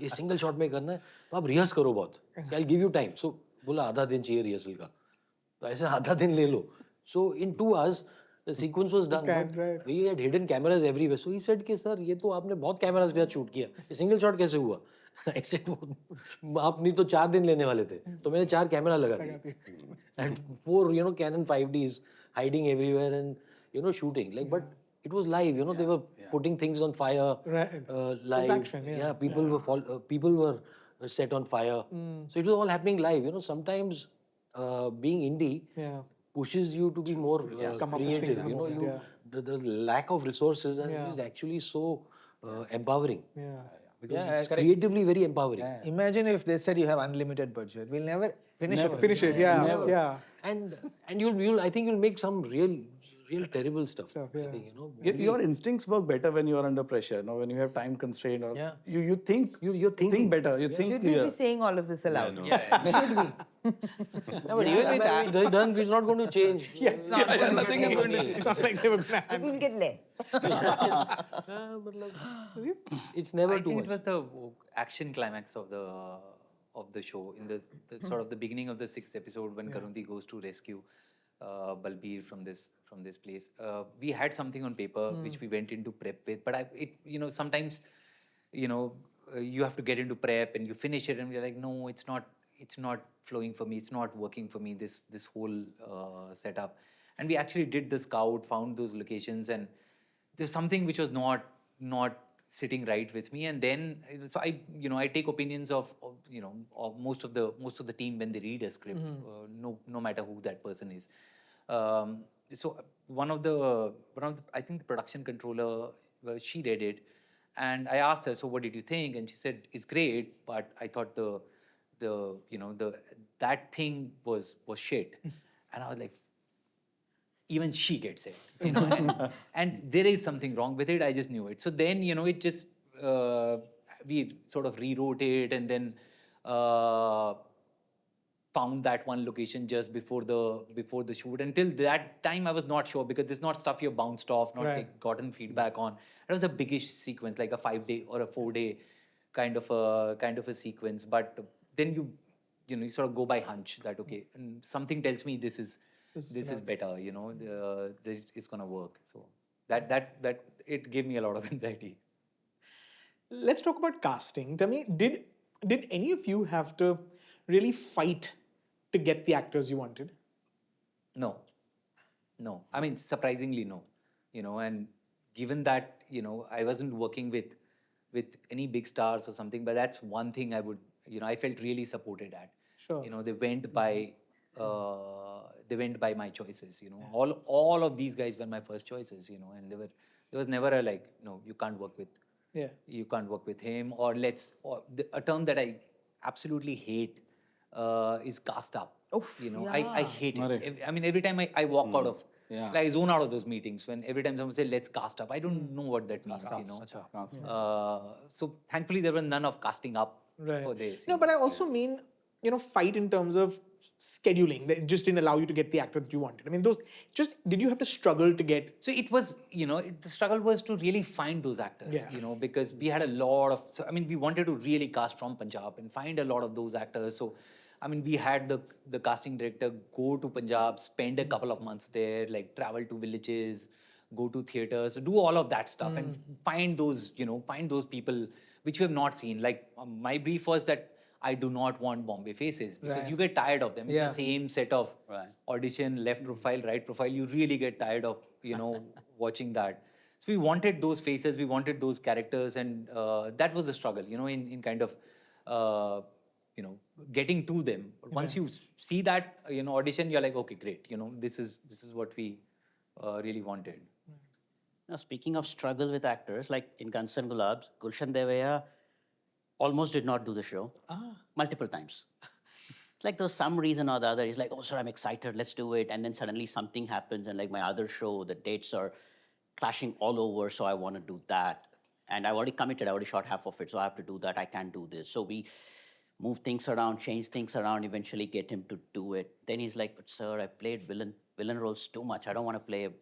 ये single shot में करना है, तो आप rehearse करो बहुत. I'll give you time. So बोला आधा दिन चाहिए rehearsal का. तो ऐसे आधा दिन ले लो. So in 2 hours, the sequence was done. But we had hidden cameras everywhere. So he said कि sir ये तो आपने बहुत cameras के साथ shoot किया. ये single shot कैसे हुआ? I said आप नहीं तो 4 दिन लेने वाले थे. तो मैंने 4 कैमरा लगा दिए. And 4 Canon 5Ds hiding everywhere and shooting. Like but it was live. They were putting things on fire. Live. action, People were set on fire. So it was all happening live. Sometimes being indie pushes you to be more creative. The lack of resources is actually so empowering. Because it's creatively very empowering. Imagine if they said you have unlimited budget. We'll never finish it. Finish it, yeah. And you'll I think you'll make some real terrible stuff. I think, Your instincts work better when you are under pressure. When you have time constraint, or you think better. You think Should we clear. be saying all of this aloud? No, but even with that, they're done. We're not going to change. It's not going to Nothing is going to change. It's not like they were going to It will get less. It's never I too think much. it was the action climax of the show in the sort of the beginning of the 6th episode when Karundi goes to rescue Balbir from this place. We had something on paper which we went into prep with, but sometimes you have to get into prep and you finish it and you're like, no, it's not flowing for me, it's not working for me, this whole setup. And we actually did the scout, found those locations, and there's something which was not sitting right with me. And then so I take opinions of most of the team when they read a script, no matter who that person is. So one of the I think the production controller, she read it, and I asked her, so what did you think? And she said it's great, but I thought that thing was shit. And I was like, even she gets it, and there is something wrong with it. I just knew it. So then, it just, we sort of rewrote it, and then found that one location just before the shoot. Until that time, I was not sure, because it's not stuff you've bounced off, gotten feedback on. It was a biggish sequence, like a 5-day or a 4-day kind of a sequence. But then you sort of go by hunch that, okay, and something tells me this is better, it's gonna work. So that it gave me a lot of anxiety. Let's talk about casting. Tell me, did any of you have to really fight to get the actors you wanted? No. I mean, surprisingly, no. And given that, I wasn't working with any big stars or something, but that's one thing I would, I felt really supported at. Sure. They went by my choices. All of these guys were my first choices. And there was never a like, no, you can't work with. Yeah. You can't work with him, or a term that I absolutely hate is cast up. I hate it. I mean, every time I walk out of, like, I zone out of those meetings when every time someone says, let's cast up. I don't know what that means, So thankfully there was none of casting up for this. No, but I also mean, fight in terms of scheduling that just didn't allow you to get the actor that you wanted. I mean, did you have to struggle to get? So it was, the struggle was to really find those actors, because we had a lot of, we wanted to really cast from Punjab and find a lot of those actors. So, we had the casting director go to Punjab, spend a couple of months there, like travel to villages, go to theaters, do all of that stuff and find those people which we have not seen. Like my brief was that I do not want Bombay faces, because you get tired of them. It's the same set of audition, left profile, right profile. You really get tired of, watching that. So we wanted those faces, we wanted those characters, and that was the struggle, in kind of, getting to them. But once you see that, audition, you're like, okay, great. This is what we really wanted. Now, speaking of struggle with actors, like in Guns N' Gulabs, Gulshan Devaya almost did not do the show multiple times. It's like there's some reason or the other. He's like, oh, sir, I'm excited, let's do it. And then suddenly something happens, and like my other show, the dates are clashing all over, so I want to do that. and I've already committed. I already shot half of it, so I have to do that. I can't do this. So we move things around, change things around, eventually get him to do it. Then he's like, "But sir, I played villain roles too much. I don't want to play a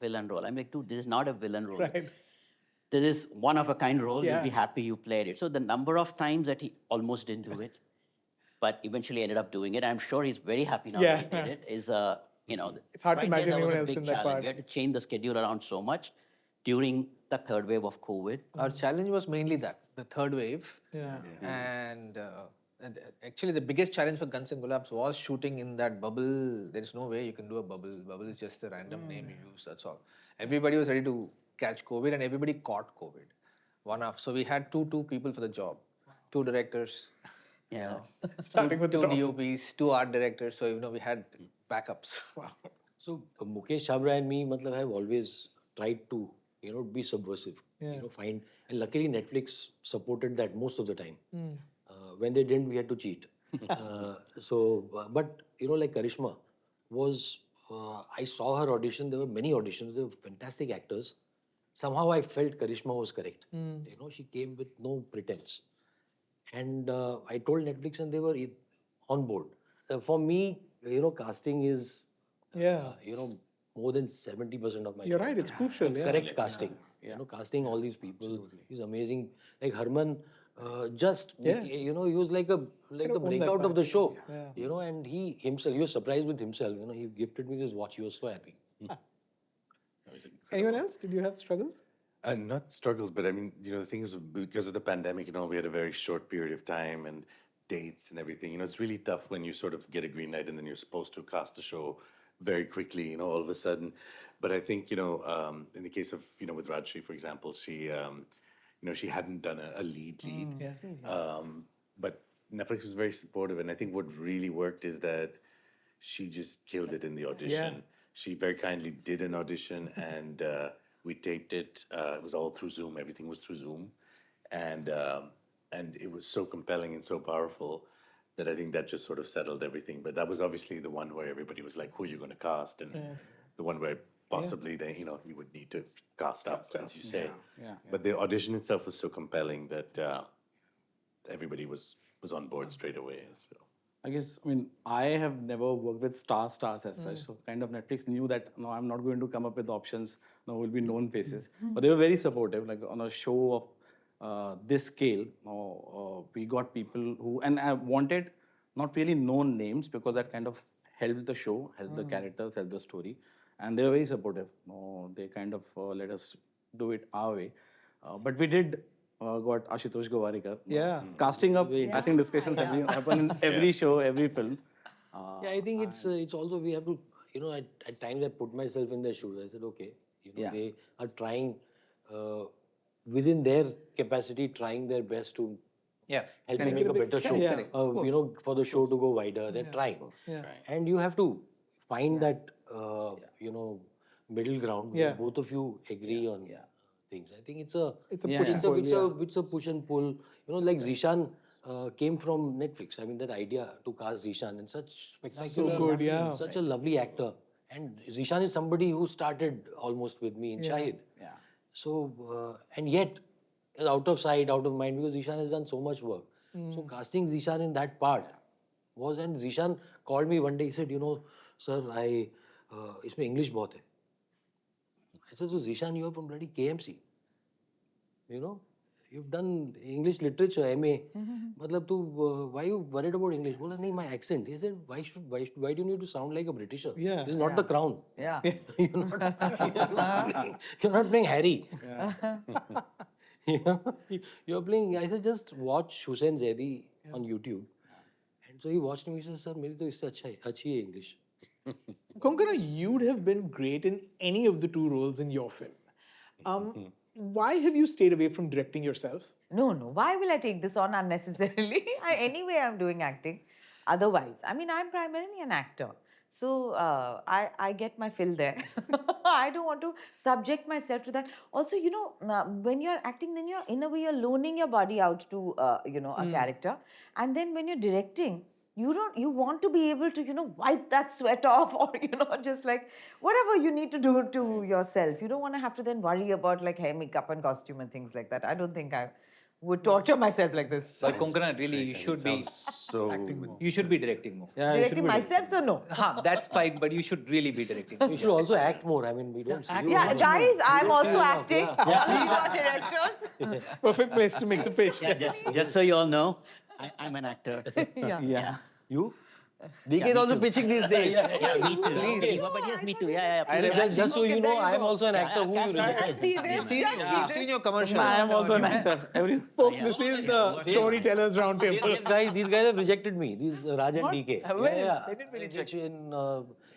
villain role." I'm like, "Dude, this is not a villain role. Right. This is one of a kind role. Yeah. You'll be happy you played it." So the number of times that he almost didn't do it, but eventually ended up doing it, I'm sure he's very happy now Yeah, that he did yeah. it, is, It's hard to right imagine there, that was anyone a else big in that challenge. part. We had to change the schedule around so much during the third wave of COVID. Our challenge was mainly that, the third wave. Yeah. And actually, the biggest challenge for Guns and Gulabs was shooting in that bubble. There is no way you can do a bubble. Bubble is just a random name you use, that's all. Everybody was ready to catch COVID, and everybody caught COVID. So we had two people for the job, two directors, Yeah. Starting with the two top. DOPs, two art directors. So we had backups. So Mukesh Chabra and me, matlab, have always tried to, be subversive. Find, and luckily Netflix supported that most of the time. When they didn't, we had to cheat. But like Karishma was, I saw her audition. There were many auditions. They were fantastic actors. Somehow I felt Karishma was correct. She came with no pretense. And I told Netflix, and they were on board. For me, casting is, Yeah. more than 70% of my You're job. right, it's crucial, yeah. Correct casting. Casting all these people is amazing. Like Harman, he was like the own that breakout of the part. show. Yeah. And he was surprised with himself. He gifted me this watch. He was so happy. Anyone else? Did you have struggles? Not struggles, but I mean, the thing is, because of the pandemic, we had a very short period of time and dates and everything. It's really tough when you sort of get a green light and then you're supposed to cast a show very quickly, all of a sudden. But I think, in the case of, with Rajeev, for example, she, she hadn't done a lead. But Netflix was very supportive. And I think what really worked is that she just killed it in the audition. Yeah. She very kindly did an audition, and we taped it. It was all through Zoom. Everything was through Zoom. And it was so compelling and so powerful that I think that just sort of settled everything. But that was obviously the one where everybody was like, who are you going to cast? And the one where possibly they, you would need to cast up, as you say. But the audition itself was so compelling that everybody was on board straight away. So. I guess, I have never worked with stars as such. So kind of Netflix knew that, no, I'm not going to come up with options. No, will be known faces. But they were very supportive. Like on a show of this scale, we got people who, and I wanted not really known names because that kind of helped the show, helped the characters, helped the story. And they were very supportive. They kind of let us do it our way. But we did got Ashutosh Gowarikar. Yeah. Casting up, I think discussions have happened in every show, every film. I think it's also, we have to, at times I put myself in their shoes. I said, okay, they are trying, within their capacity, trying their best to help me make a better show. For the show to go wider, they're trying. And you have to find that, middle ground where both of you agree on things. I think it's a push and pull. It's a push and pull. Like Zishan came from Netflix. I mean, that idea to cast Zishan, and such spectacular, So good, such a lovely actor. And Zishan is somebody who started almost with me in Shahid. So, and yet, out of sight, out of mind, because Zishan has done so much work. So casting Zishan in that part was, and Zishan called me one day, he said, sir, इसमें English बहुत है. I said, so Zishan, you are from bloody KMC. You've done English literature, MA. Matlab, why you worried about English? Bola, nahi, my accent. He said, why do you need to sound like a Britisher? Yeah. This is not the Crown. Yeah. You're not playing Harry. You're playing, I said, just watch Hussain Zaidi on YouTube. And so he watched me, he said, sir, meri to isse achhi hai English. Konkana, you'd have been great in any of the two roles in your film. Why have you stayed away from directing yourself? No. Why will I take this on unnecessarily? Anyway, I'm doing acting. Otherwise, I'm primarily an actor. So I get my fill there. I don't want to subject myself to that. Also, when you're acting, then in a way, you're loaning your body out to, a character. And then when you're directing, you want to be able to, wipe that sweat off, or, just like whatever you need to do to yourself. You don't want to have to then worry about like hair, makeup and costume and things like that. I don't think I would torture myself like this. But Konkana, really, you should be So you should be directing more. Yeah, you should Directing be myself, though, no. That's fine, but you should really be directing. You should also act more. I mean, we don't see you. Yeah, guys, I'm also enough, acting. These are directors. Perfect place to make the pitch. Yeah, just so you all know, I'm an actor. Yeah. You? DK is also pitching these days. Yeah, me too. Okay, but yes, me too. Yeah. please. Just so you know, I'm also an actor. Who you really See this? I've seen your commercial. I am also an actor. Folks, this is the Storytellers Roundtable. these guys have rejected me. These Raj and DK. When did we reject?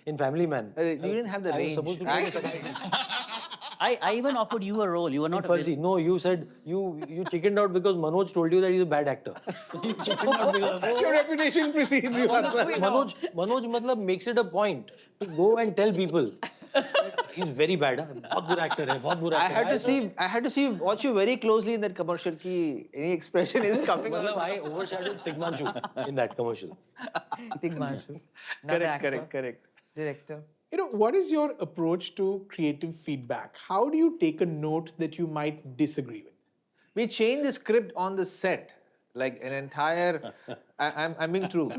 In Family Man. You didn't have the I was range. supposed to be I even offered you a role. You were not Firstly, no, you said you chickened out because Manoj told you that he's a bad actor. You chickened out because Your reputation precedes you, answer. Manoj matlab makes it a point to go and tell people he's very bad. बहुत बुरा actor है, बहुत बुरा I actor had to see, watch you very closely in that commercial. Ki any expression is coming out. मतलब I overshadowed Tigmanshu in that commercial. Tigmanshu. Another actor. Correct. Director. What is your approach to creative feedback? How do you take a note that you might disagree with? We changed the script on the set, like an entire. I'm being true.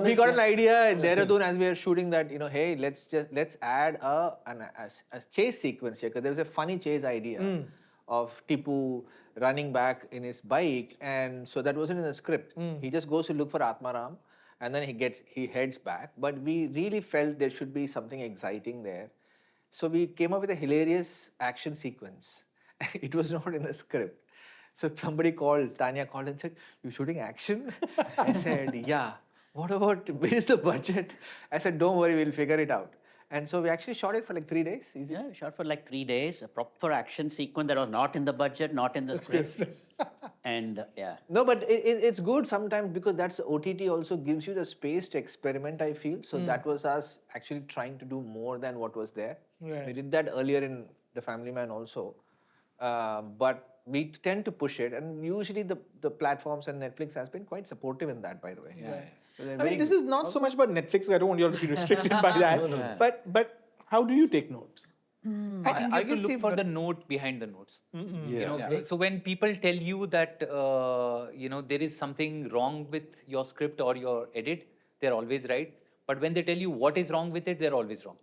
We got an idea in Dehradun as we were shooting that, hey, let's add a chase sequence here, because there was a funny chase idea of Tipu running back in his bike, and so that wasn't in the script. He just goes to look for Atmaram, and then he heads back. But we really felt there should be something exciting there, so we came up with a hilarious action sequence. It was not in the script. So Tanya called and said, "You shooting action?" I said, "Yeah." "What about, where is the budget?" I said, "Don't worry, we'll figure it out." And so we actually shot it for like 3 days. Easy. Yeah, we shot for like 3 days, a proper action sequence that was not in the budget, not in the script. And yeah. No, but it's good sometimes, because that's OTT also gives you the space to experiment, I feel. So that was us actually trying to do more than what was there. Right. We did that earlier in The Family Man also. But we tend to push it, and usually the platforms and Netflix has been quite supportive in that, by the way. Yeah. So I mean, this is not so much about Netflix. I don't want you all to be restricted by that. But how do you take notes? I think you have to look for the note behind the notes. So when people tell you that there is something wrong with your script or your edit, they're always right. But when they tell you what is wrong with it, they're always wrong.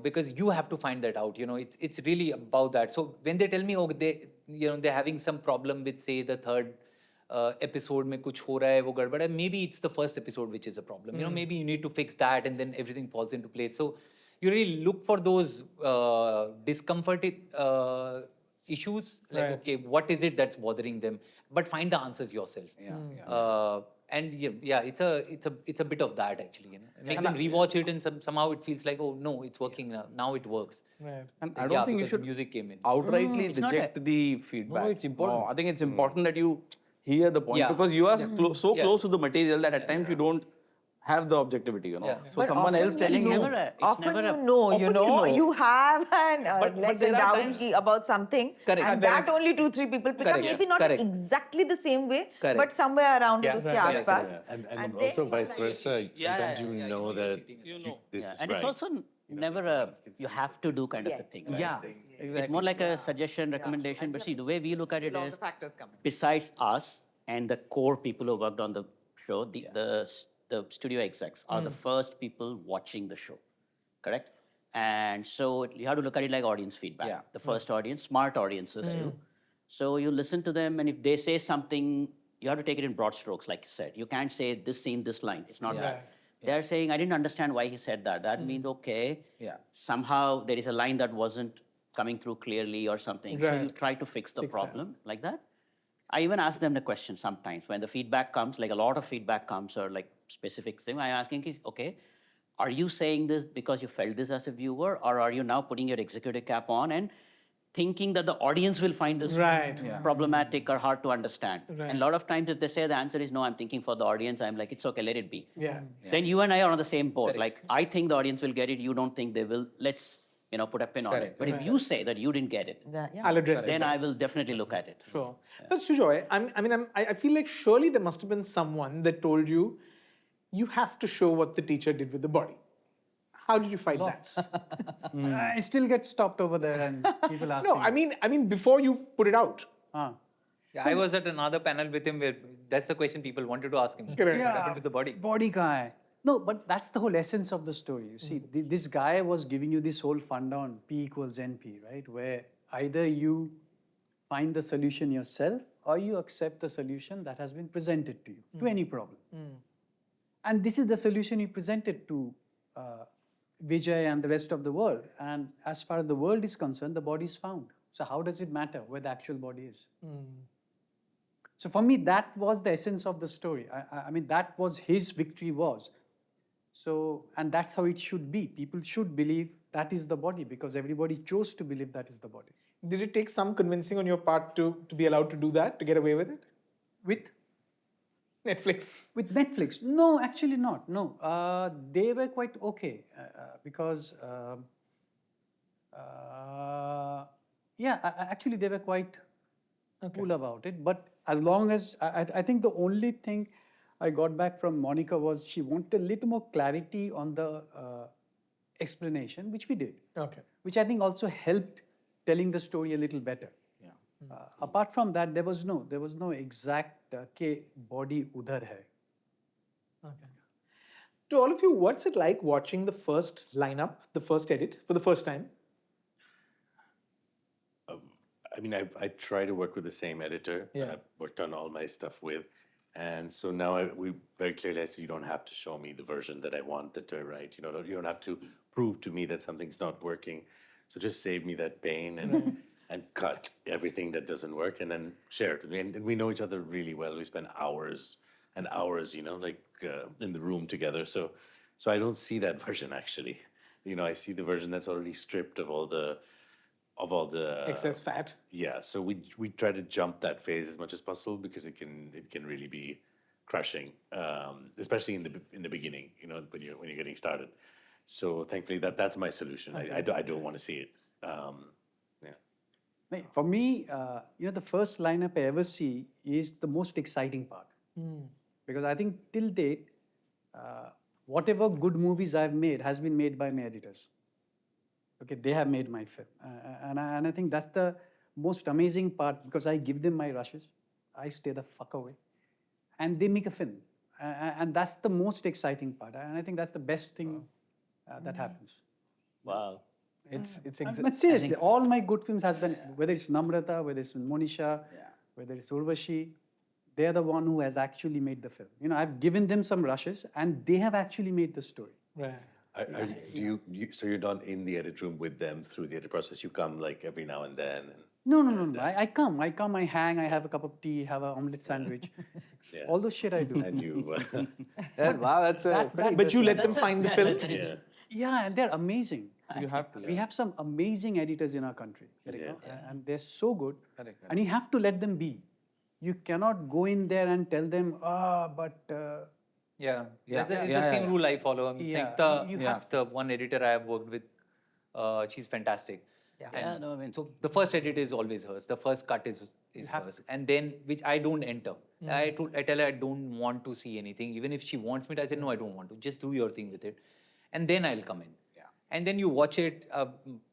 Because you have to find that out. It's really about that. So when they tell me, they're having some problem with, say, the third episode mein kuch ho raha hai, wo gadbad hai, maybe it's the first episode which is a problem. Maybe you need to fix that, and then everything falls into place. So you really look for those discomforted issues, like, okay, what is it that's bothering them? But find the answers yourself. And it's a bit of that, actually. Make them rewatch it, and somehow it feels like, oh no, it's working now. Now it works. Right. And I don't think you should music came in. outrightly It's not reject the feedback. No, it's important. No, I think it's important that you hear the point, Yeah. because you are so close to the material that at times you don't have the objectivity, Yeah. So But someone else often telling It's you. never a, it's Often never a, you have an But like the there are down times- key about something, Correct. and And then that only 2-3 people pick up. Correct. Maybe not Correct. exactly the same way, Correct. but somewhere around it, Yeah. uske Correct. aaspaas. And And also then vice like- versa. Sometimes you know that this yeah. is And right. it's also never a you have to do kind of a thing. Right? Yeah, It's more like a suggestion, recommendation. But see, the way we look at it All is, the factors come in. besides us and the core people who worked on the show, the studio execs are the first people watching the show, correct? And so you have to look at it like audience feedback. Yeah. The first audience, smart audiences too. So you listen to them, and if they say something, you have to take it in broad strokes, like you said. You can't say this scene, this line. It's not that. They're saying, I didn't understand why he said that. That means, okay, somehow there is a line that wasn't coming through clearly or something. So you Right. try to fix the problem like that. I even ask them the question sometimes when the feedback comes, like a lot of feedback comes or like specific thing. I ask him, okay, are you saying this because you felt this as a viewer, or are you now putting your executive cap on and thinking that the audience will find this problematic or hard to understand? Right. And a lot of times if they say the answer is no, I'm thinking for the audience, I'm like, it's okay, let it be. Yeah. Then you and I are on the same boat. Like, I think the audience will get it, you don't think they will. Let's put a pin on it. But if you say that you didn't get it, I'll address it. then I will definitely look at it. Sure. But Sujoy, I feel like surely there must have been someone that told you, you have to show what the teacher did with the body. How did you fight that? I still get stopped over there and people ask No, me. I mean before you put it out. Yeah, I was at another panel with him where that's the question people wanted to ask him. Correct. What happened to the body? Body guy. No, but that's the whole essence of the story. You see, this guy was giving you this whole fund on P equals NP, right? Where either you find the solution yourself or you accept the solution that has been presented to you to any problem. And this is the solution he presented to Vijay and the rest of the world. And as far as the world is concerned, the body is found. So how does it matter where the actual body is? So for me, that was the essence of the story. I mean, that was his victory was. So, and that's how it should be. People should believe that is the body because everybody chose to believe that is the body. Did it take some convincing on your part to be allowed to do that, to get away with it? With Netflix. Netflix? No, actually not. No, they were quite okay because, actually they were quite cool about it. But as long as, I think the only thing I got back from Monica was she wanted a little more clarity on the explanation, which we did. Okay. Which I think also helped telling the story a little better. Apart from that, there was no exact body udhar hai. Okay. To all of you, what's it like watching the first lineup, the first edit, for the first time? I mean, I try to work with the same editor that Yeah. I've worked on all my stuff with. And so now we very clearly I say you don't have to show me the version that I wanted to write. You don't have to prove to me that something's not working. So just save me that pain and cut everything that doesn't work and then share it with me. And we know each other really well. We spend hours and hours, in the room together. So I don't see that version actually. I see the version that's already stripped of all the Excess fat. yeah, so we try to jump that phase as much as possible because it can really be crushing, especially in the beginning, when you're getting started. So thankfully that's my solution. I don't want to see it. For me, the first lineup I ever see is the most exciting part. Because I think till date, whatever good movies I've made has been made by my editors. Okay, they have made my film. And I think that's the most amazing part because I give them my rushes. I stay the fuck away. And they make a film. And that's the most exciting part. And I think that's the best thing that happens. Wow. But seriously, all my good films has been, whether it's Namrata, whether it's Monisha, whether it's Urvashi, they're the one who has actually made the film. I've given them some rushes and they have actually made the story. Right. So you're not in the edit room with them through the edit process. You come like every now and then. No. I come, I hang, I have a cup of tea, have an omelette sandwich. All those shit I do. And you. Wow, that's But you let them find the film. Yeah. Yeah, and they're amazing. You have to. We have some amazing editors in our country. And they're so good. Correct. And you have to let them be. You cannot go in there and tell them, Yeah, it's the same rule I follow. I mean, you the one editor I have worked with, she's fantastic. Yeah, no, I mean, So the first edit is always hers. The first cut is hers, and then which I don't enter. I tell her I don't want to see anything. Even if she wants me to, I say no, I don't want to. Just do your thing with it, and then I'll come in. And then you watch it.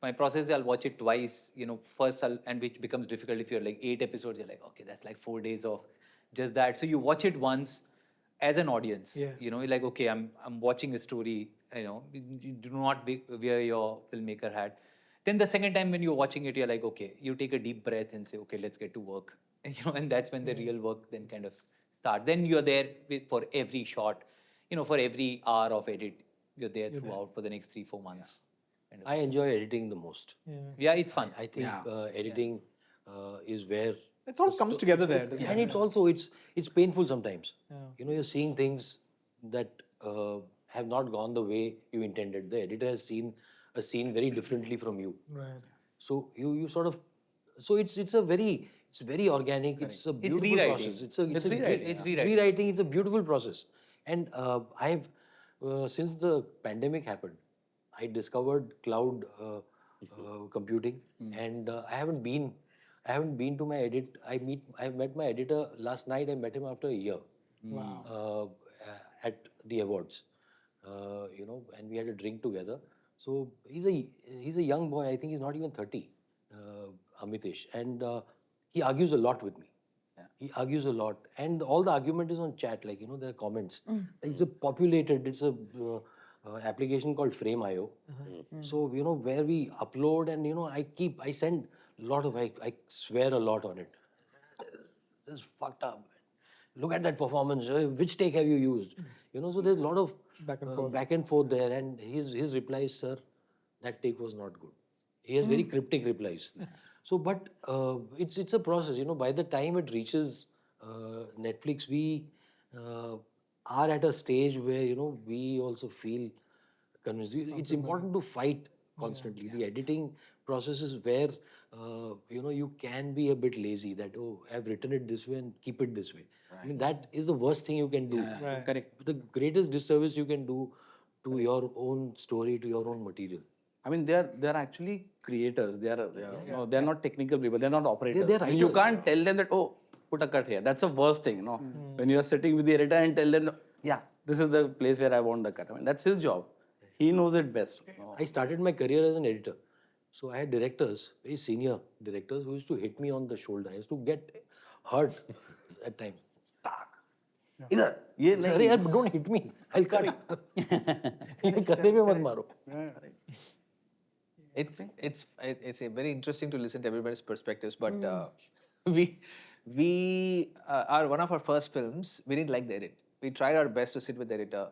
My process is I'll watch it twice. First and which becomes difficult if you're like 8 episodes. You're like, okay, that's like 4 days of just that. So you watch it once as an audience. You're like, okay, I'm watching a story. You do not wear your filmmaker hat. Then the second time when you're watching it, you're like, okay, you take a deep breath and say, okay, let's get to work. And that's when the real work then kind of start. Then you're there for every shot, for every hour of edit. You're there throughout for the next 3-4 months. I enjoy editing the most. Yeah, it's fun. I think editing is where It all comes together there. doesn't and it? it's also it's painful sometimes. You're seeing things that have not gone the way you intended. The editor has seen a scene very differently from you. Right. So you sort of it's very organic. It's a beautiful rewriting. process. It's rewriting. It's rewriting. It's a beautiful process. And I've since the pandemic happened, I discovered cloud computing, and I haven't been to my edit. I met my editor last night. I met him after a year. Wow. At the awards, and we had a drink together. So he's a young boy. I think he's not even 30, Amitesh, and he argues a lot with me. He argues a lot, and all the argument is on chat. Like there are comments. It's it's a application called Frame.io. So where we upload, and I send a lot of I swear a lot on it. This is fucked up. Look at that performance. Which take have you used? So there's a lot of back and forth there. And his replies, sir, that take was not good. He has very cryptic replies. So, but it's a process. By the time it reaches Netflix, we are at a stage where we also feel convinced. It's important to fight constantly. The editing process is where you can be a bit lazy. That I've written it this way and keep it this way. I mean that is the worst thing you can do. Correct. The greatest disservice you can do to your own story, to your own material. I mean, they're actually creators. They're not technical people. They're not operators. They're I mean, you writers. can't tell them that, oh, put a cut here. That's the worst thing, When you're sitting with the editor and tell them, yeah, this is the place where I want the cut. I mean, that's his job. He knows it best. I started my career as an editor. So I had directors, very senior directors, who used to hit me on the shoulder. I used to get hurt at times. Tak. Idhar. Sorry, yaar, don't hit me. I'll cut. Ye kadhe pe mat maro. It's a very interesting to listen to everybody's perspectives, but we are one of our first films. We didn't like the edit. We tried our best to sit with the editor,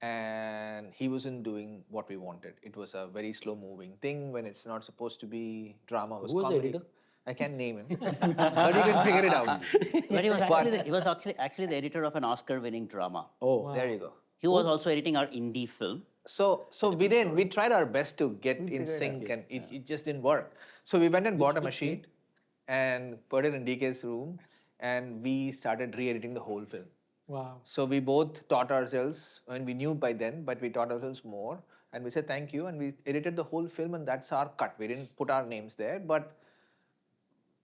and he wasn't doing what we wanted. It was a very slow moving thing when it's not supposed to be drama. It was Who was the comedy. editor? I can't name him, but you can figure it out. But he was actually the editor of an Oscar-winning drama. Oh, There you go. He was also editing our indie film. So we tried our best to get in sync, and it just didn't work. So we went and bought a machine and put it in DK's room, and we started re-editing the whole film. Wow. So we both taught ourselves, and we knew by then, but we taught ourselves more, and we said thank you, and we edited the whole film, and that's our cut. We didn't put our names there, but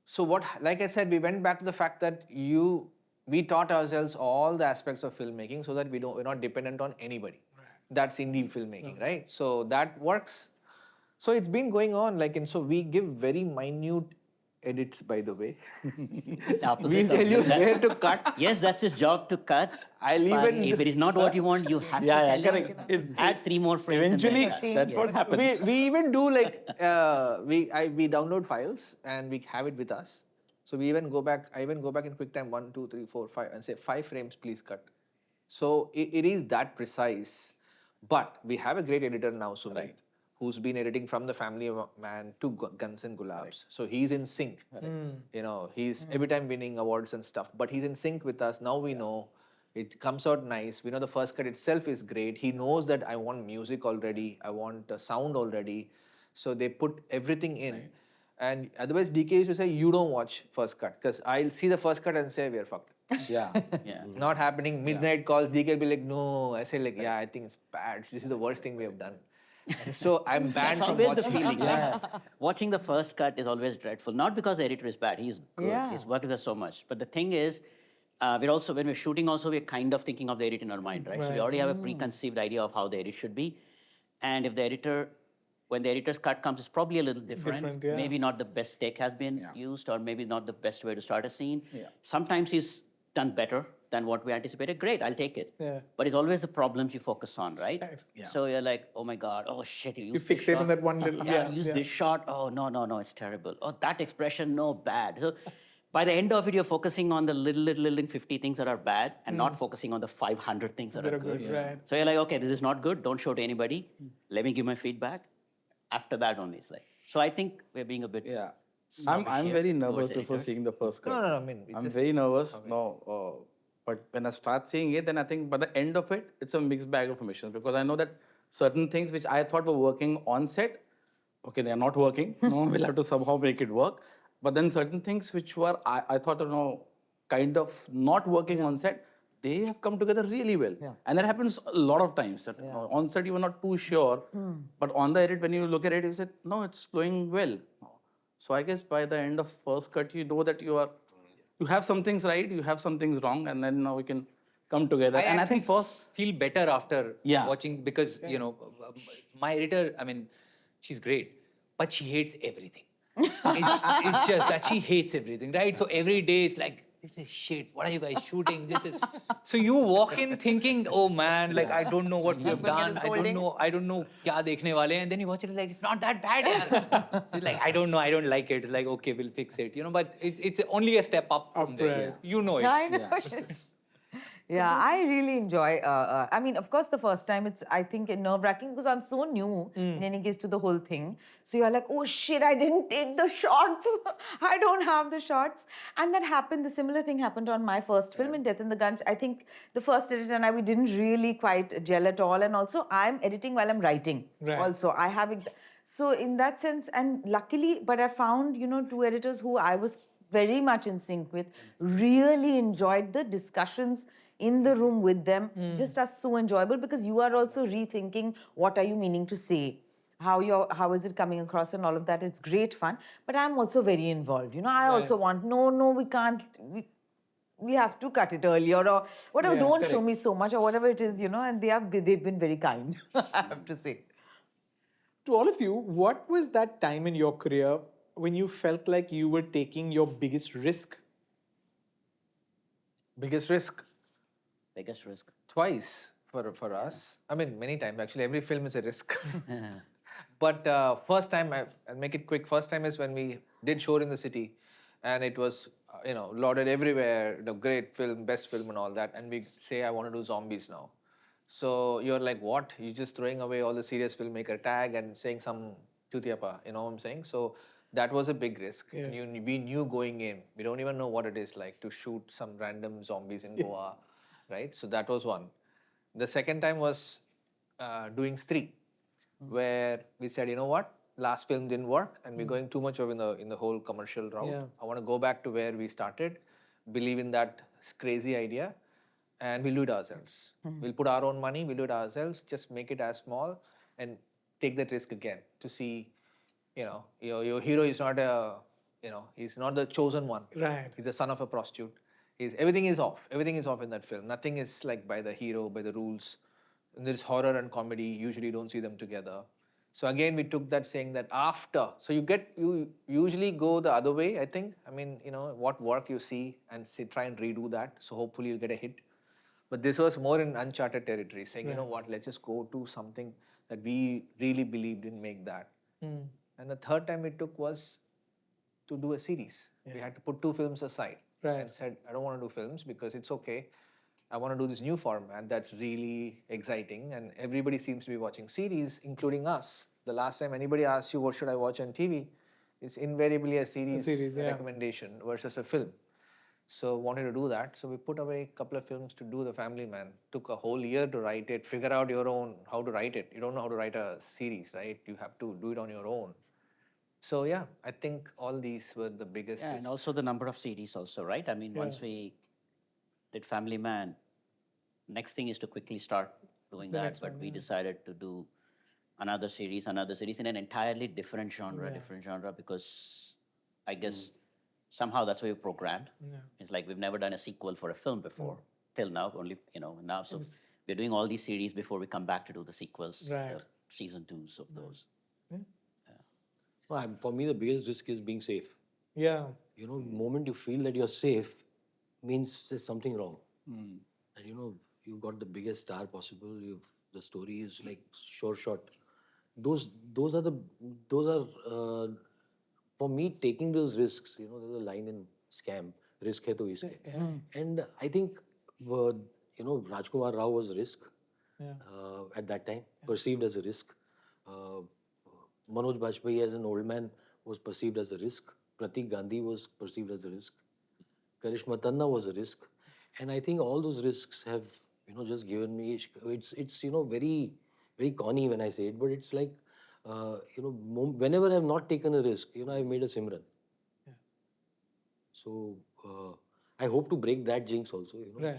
so what? Like I said, we went back to the fact that we taught ourselves all the aspects of filmmaking so that we're not dependent on anybody. That's indie filmmaking, right? So that works. So it's been going on, so we give very minute edits, by the way. The opposite We'll of tell you that. where to cut. Yes, that's his job to cut. I'll But even- if it is not what you want, you have to tell him. correct. Add 3 more frames. and then Eventually, cut. that's what happens. We even do we download files and we have it with us. So I even go back in QuickTime 1, 2, 3, 4, 5 and say 5 frames, please cut. So it is that precise. But we have a great editor now, Sumit, who's been editing from The Family Man to Guns and Gulabs. So he's in sync. He's every time winning awards and stuff. But he's in sync with us. Now we know it comes out nice. We know the first cut itself is great. He knows that I want music already. I want sound already. So they put everything in. And otherwise, DK used to say, you don't watch first cut. Because I'll see the first cut and say, we're fucked. Yeah. Yeah. Not happening. Midnight calls, DK will be like, no. I say yeah, I think it's bad. This is the worst thing we have done. And so I'm banned That's from always the watching. feeling. Right? Watching the first cut is always dreadful. Not because the editor is bad. He's good. Yeah. He's worked with us so much. But the thing is, when we're shooting also, we're kind of thinking of the edit in our mind, right? So we already have a preconceived idea of how the edit should be. And if when the editor's cut comes, it's probably a little different. yeah. Maybe not the best take has been used, or maybe not the best way to start a scene. Yeah. Sometimes he's done better than what we anticipated. Great, I'll take it. Yeah. But it's always the problems you focus on, right? Right. Yeah. So you're like, oh my God, oh shit, you used You this fixate on shot. that one little- Yeah, yeah, use yeah. this shot. Oh, no, it's terrible. Oh, that expression, no, bad. So by the end of it, you're focusing on the little 50 things that are bad and not focusing on the 500 things that are good. Right. So you're like, okay, this is not good. Don't show to anybody. Let me give my feedback. After that only, it's like. So I think we're being a bit. Yeah. I'm snobbish very here nervous towards before editors. seeing the first cut. No, I mean, it's I'm just- very nervous. No, but when I start seeing it, then I think by the end of it, it's a mixed bag of emotions because I know that certain things which I thought were working on set, okay, they are not working. No, we'll have to somehow make it work. But then certain things which were I thought kind of not working on set, they have come together really well. And that happens a lot of times. That on set you were not too sure, but on the edit when you look at it, you said, no, it's flowing well. So I guess by the end of first cut, you know that you have some things right, you have some things wrong, and then now we can come together. And I think first, feel better after Yeah. watching because my editor, I mean, she's great, but she hates everything. It's just that she hates everything, right? So every day it's like, this is shit. What are you guys shooting? This is so you walk in thinking, oh man, like I don't know what we have done. I don't know kya dekhne wale. And then you watch it like it's not that bad. Yaar. It's like I don't know, I don't like it. It's like okay, we'll fix it. But it's only a step up from there. right. You know it. I know. Yeah, I really enjoy. I mean, of course, the first time it's I think nerve-wracking because I'm so new in any case to the whole thing. So you're like, oh shit, I didn't take the shots. I don't have the shots, and that happened. The similar thing happened on my first film in Death in the Gunch. I think the first editor and I we didn't really quite gel at all, and also I'm editing while I'm writing. Right. Also, I have so in that sense, and luckily, but I found two editors who I was very much in sync with. Really enjoyed the discussions in the room with them, just as so enjoyable because you are also rethinking what are you meaning to say, how is it coming across and all of that. It's great fun, but I'm also very involved. I also want no, we can't. We have to cut it earlier or whatever. Don't show me so much or whatever it is, and they've been very kind. I have to say. To all of you, what was that time in your career when you felt like you were taking your biggest risk? Biggest risk? Biggest risk. Twice for us. I mean, many times actually. Every film is a risk. But first time, I'll make it quick. First time is when we did Shore in the City, and it was lauded everywhere. The great film, best film, and all that. And we say, I want to do zombies now. So you're like, what? You're just throwing away all the serious filmmaker tag and saying some chutiapa. You know what I'm saying? So that was a big risk. Yeah. We knew going in. We don't even know what it is like to shoot some random zombies in Goa. Right? So that was one. The second time was doing Stree, where we said, you know what, last film didn't work, and we're going too much in the whole commercial route. Yeah. I want to go back to where we started, believe in that crazy idea, and we'll do it ourselves. We'll put our own money, we'll do it ourselves, just make it as small, and take that risk again to see, your hero is not he's not the chosen one. Right. He's the son of a prostitute. Everything is off. Everything is off in that film. Nothing is like by the hero, by the rules. And there's horror and comedy. Usually you don't see them together. So again, we took that saying that after. So you usually go the other way, I think. I mean, what work you see and try and redo that. So hopefully you'll get a hit. But this was more in uncharted territory, saying, you know what, let's just go to something that we really believed in, make that. And the third time we took was to do a series. We had to put 2 films aside. Right. And said, I don't want to do films because it's okay. I want to do this new format that's really exciting. And everybody seems to be watching series, including us. The last time anybody asks you, what should I watch on TV? It's invariably a series recommendation versus a film. So wanted to do that. So we put away a couple of films to do The Family Man. Took a whole year to write it, figure out your own, how to write it. You don't know how to write a series, right? You have to do it on your own. So yeah, I think all these were the biggest. Yeah, and also the number of series also, right? I mean, once we did Family Man, next thing is to quickly start doing that. But we decided to do another series in an entirely different genre, because I guess somehow that's what we're programmed. It's like we've never done a sequel for a film before, till now, only, now. So we're doing all these series before we come back to do the sequels, season 2s of those. For me, the biggest risk is being safe. Yeah. The moment you feel that you're safe means there's something wrong. And you've got the biggest star possible. The story is like sure shot. Those are for me, taking those risks. There's a line in Scam, risk hai to isk hai. And I think Rajkumar Rao was a risk at that time, perceived as a risk. Manoj Bajpayee as an old man was perceived as a risk. Pratik Gandhi was perceived as a risk. Karishma Tanna was a risk. And I think all those risks have, just given me, it's very, very corny when I say it, but it's like, whenever I've not taken a risk, I've made a Simran. So I hope to break that jinx also, Right.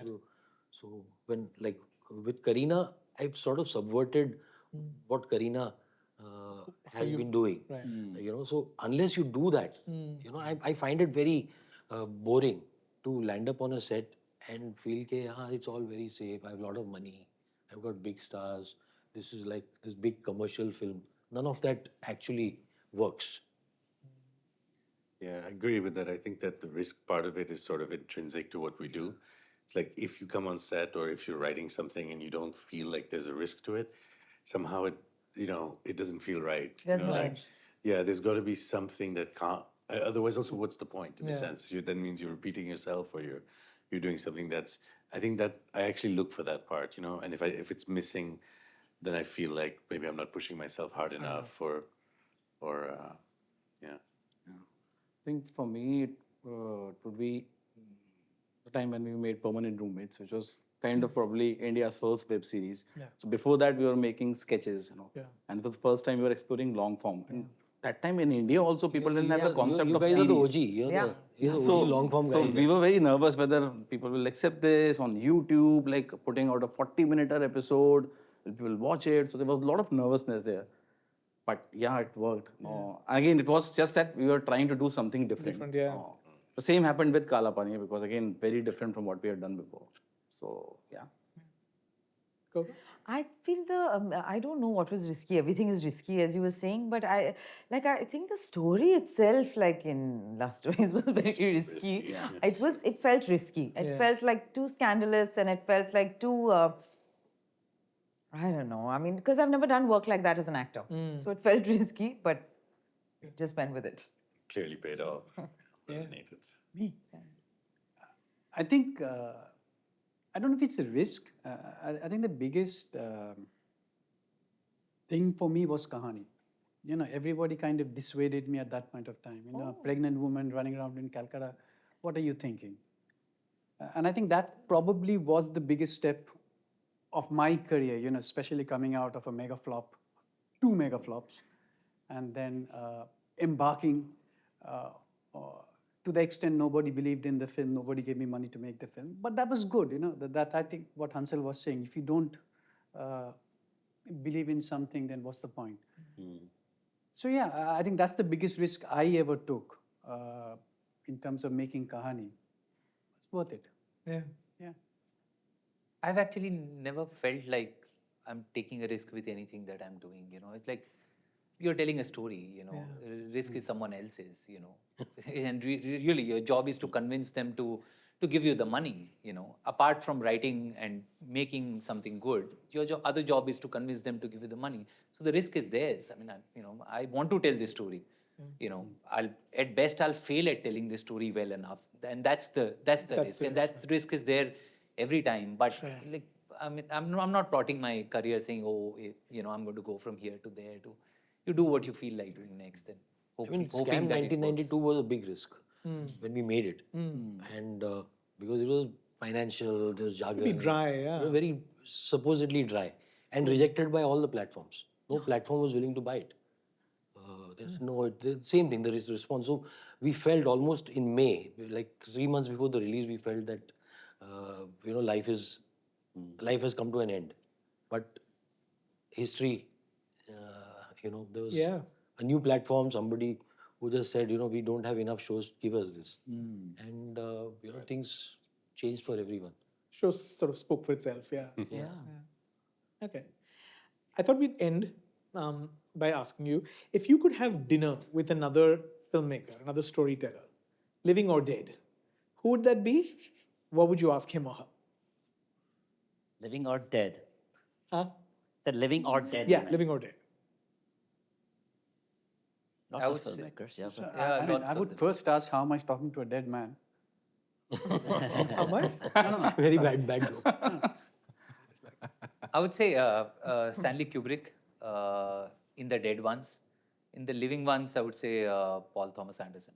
So when like with Karina, I've sort of subverted what Karina has been doing. So unless you do that, I find it very boring to land up on a set and feel that it's all very safe. I have a lot of money. I've got big stars. This is like this big commercial film. None of that actually works. Yeah, I agree with that. I think that the risk part of it is sort of intrinsic to what we do. It's like if you come on set or if you're writing something and you don't feel like there's a risk to it, somehow it doesn't feel right. Doesn't edge. Yeah, there's got to be something that can't. Otherwise, also, what's the point in a sense? That means you're repeating yourself or you're doing something that's. I think that I actually look for that part, and if it's missing, then I feel like maybe I'm not pushing myself hard enough or yeah. I think for me, it would be the time when we made Permanent Roommates, which was kind of probably India's first web series. So before that, we were making sketches, and it was the first time we were exploring long form. And that time in India also, people didn't have the concept you of guys series. are the OG. You're the OG long form So guys. we were very nervous whether people will accept this on YouTube, like putting out a 40-minute episode. Will people watch it? So there was a lot of nervousness there. But yeah, it worked. Again, it was just that we were trying to do something different. The same happened with Kala Pani because again, very different from what we had done before. So yeah. Go. I feel I don't know what was risky. Everything is risky, as you were saying, but I think the story itself, like in Last Stories, was very risky. It felt risky. It felt like too scandalous, and it felt like too. I don't know. I mean, because I've never done work like that as an actor, so it felt risky, but just went with it. Clearly paid off. Resonated. Me? I think, I don't know if it's a risk. I think the biggest thing for me was Kahani. Everybody kind of dissuaded me at that point of time. A pregnant woman running around in Calcutta, what are you thinking? And I think that probably was the biggest step of my career, especially coming out of a mega flop, 2 mega flops, and then embarking to the extent nobody believed in the film, nobody gave me money to make the film. But that was good, that I think what Hansel was saying, if you don't believe in something, then what's the point? So yeah, I think that's the biggest risk I ever took in terms of making Kahani. It's worth it. Yeah. I've actually never felt like I'm taking a risk with anything that I'm doing. It's like you're telling a story. Risk is someone else's. And really, your job is to convince them to give you the money. Apart from writing and making something good, your other job is to convince them to give you the money. So the risk is theirs. I mean, I want to tell this story. At best I'll fail at telling this story well enough, and that's the risk, and that risk is there every time. But like, I mean, I'm not plotting my career saying, I'm going to go from here to there. You do what you feel like doing next, and hoping Scam that it 1992 works. was a big risk when we made it, and because it was financial, there was jargon. Pretty dry, Very supposedly dry, and rejected by all the platforms. No platform was willing to buy it. The same thing. There is response. So we felt almost in May, like 3 months before the release, we felt that life has come to an end. But history, there was a new platform. Somebody who just said, we don't have enough shows. Give us this, and things changed for everyone. Shows sort of spoke for itself. Yeah. Yeah. Okay. I thought we'd end by asking you if you could have dinner with another filmmaker, another storyteller, living or dead, who would that be? What would you ask him or her? Living or dead? Huh? Said living or dead? Yeah, living or dead. Lots I of would say- filmmakers, yeah. So, Yeah, I would first ask how much talking to a dead man. How much? Very bad joke. I would say Stanley Kubrick in the dead ones. In the living ones, I would say Paul Thomas Anderson.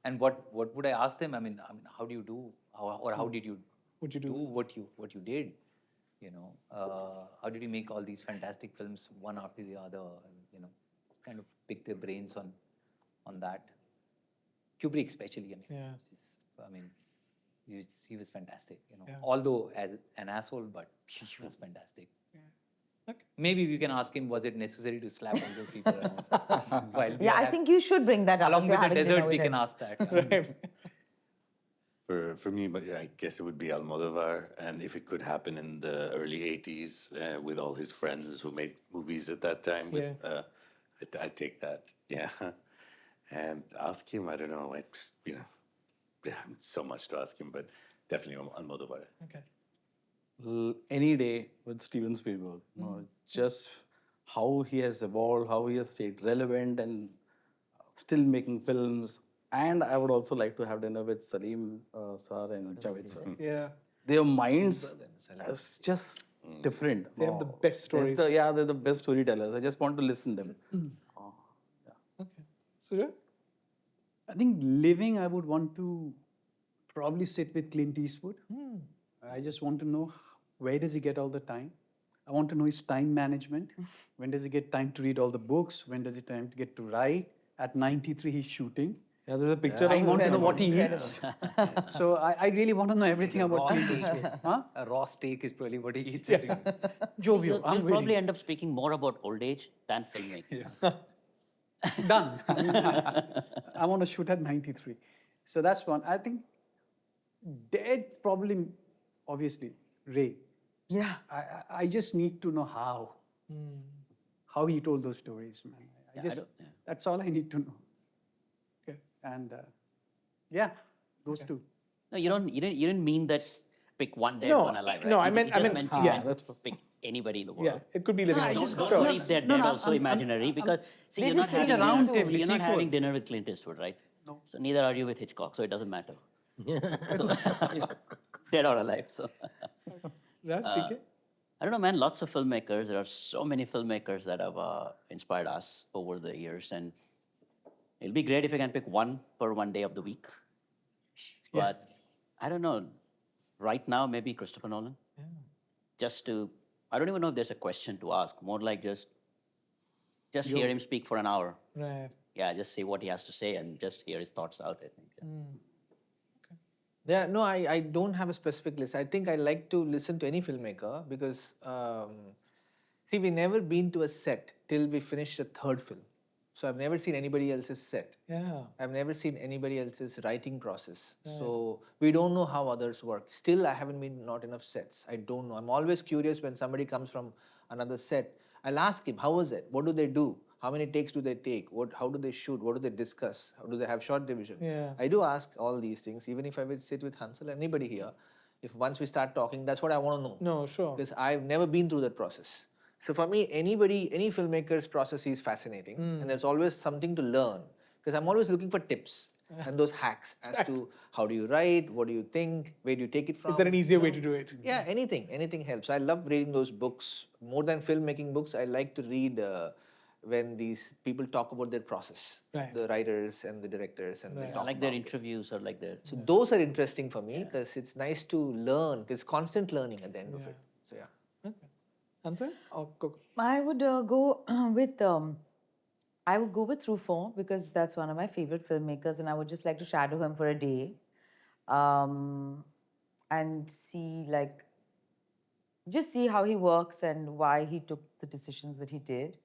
And what would I ask them? I mean, how do you do? How did you Would you do? what you did? How did you make all these fantastic films one after the other? And, kind of pick their brains on that. Kubrick, especially. I mean, he was fantastic. Although as an asshole, but he was fantastic. Okay. Maybe we can ask him, was it necessary to slap all those people around? While we Yeah, are I think you should bring that up. along if with you're the having dinner dessert, with we can him. ask that. Yeah. Right. For me, but yeah, I guess it would be Almodovar, and if it could happen in the early '80s with all his friends who made movies at that time, I'd take that, yeah. And ask him, I don't know, I just, so much to ask him, but definitely Almodovar. Okay. Any day with Steven Spielberg. Just how he has evolved, how he has stayed relevant and still making films. And I would also like to have dinner with Salim sir and Javed sir. Yeah. Their minds is just different. They have the best stories. They're the best storytellers. I just want to listen to them. Okay. Suja? I think living, I would want to probably sit with Clint Eastwood. I just want to know where does he get all the time. I want to know his time management. When does he get time to read all the books? When does he time to get to write? At 93, he's shooting. Yeah, there's a picture I of want to know what he eats. So I really want to know everything about Clint Eastwood. Huh? A raw steak is probably what he eats. Jovial, You'll I'm probably waiting. end up speaking more about old age than filmmaking. Done. I want to shoot at 93. So that's one. I think dead probably, obviously, Ray. Yeah. I just need to know how he told those stories, man. That's all I need to know. Okay. And those two. No, you didn't mean that pick one dead, No, one alive, right? no, I You meant- just I meant- you yeah. can pick anybody in the world. Yeah. It could be living. I or just not. Don't Sure. leave that No, dead no, also I'm- imaginary because see, We're you're not just saying having a round dinner, table, you're not sequel. having dinner with Clint Eastwood, right? No. So neither are you with Hitchcock, so it doesn't matter. Dead or alive. So Raj, TK? I don't know, man. Lots of filmmakers. There are so many filmmakers that have inspired us over the years, and it'll be great if I can pick one per one day of the week. But I don't know. Right now, maybe Christopher Nolan. Just to, I don't even know if there's a question to ask. More like just hear him speak for an hour. Right. Yeah, just see what he has to say and just hear his thoughts out. I think. Yeah. Yeah, no, I don't have a specific list. I think I like to listen to any filmmaker because, see, we've never been to a set till we finish the third film. So I've never seen anybody else's set. Yeah. I've never seen anybody else's writing process. So we don't know how others work. Still, I haven't been not enough sets. I don't know. I'm always curious when somebody comes from another set. I'll ask him, how was it? What do they do? How many takes do they take? How do they shoot? What do they discuss? How do they have shot division? Yeah. I do ask all these things, even if I would sit with Hansel, anybody here. If once we start talking, that's what I want to know. No, sure. Because I've never been through that process. So for me, any filmmaker's process is fascinating, and there's always something to learn. Because I'm always looking for tips and those hacks as to how do you write, what do you think, where do you take it from. Is there an easier way to do it? Yeah, anything helps. I love reading those books. More than filmmaking books, I like to read when these people talk about their process. Right. The writers and the directors, and they I talk like their about it. interviews or like their. So those are interesting for me because it's nice to learn. There's constant learning at the end of it. So yeah. Okay. Answer? Or Coco? I would go with Truffaut because that's one of my favorite filmmakers, and I would just like to shadow him for a day, and see how he works and why he took the decisions that he did.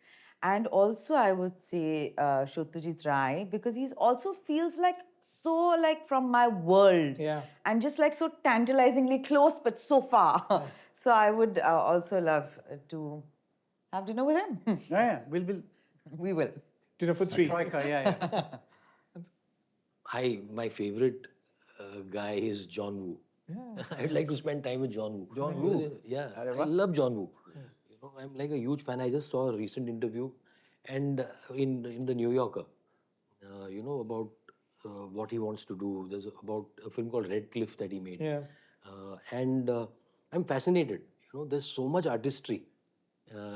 And also, I would say Satyajit Ray because he's also feels so from my world, Yeah. and just so tantalizingly close but so far. So I would also love to have dinner with him. We will. Dinner for three. Troika, yeah. My favorite guy is John Woo. I'd like to spend time with John Woo. John Woo? Yeah, Arre I wah. love John Woo. I'm like a huge fan. I just saw a recent interview, and in the New Yorker, about what he wants to do. There's about a film called Red Cliff that he made. Yeah. And I'm fascinated. There's so much artistry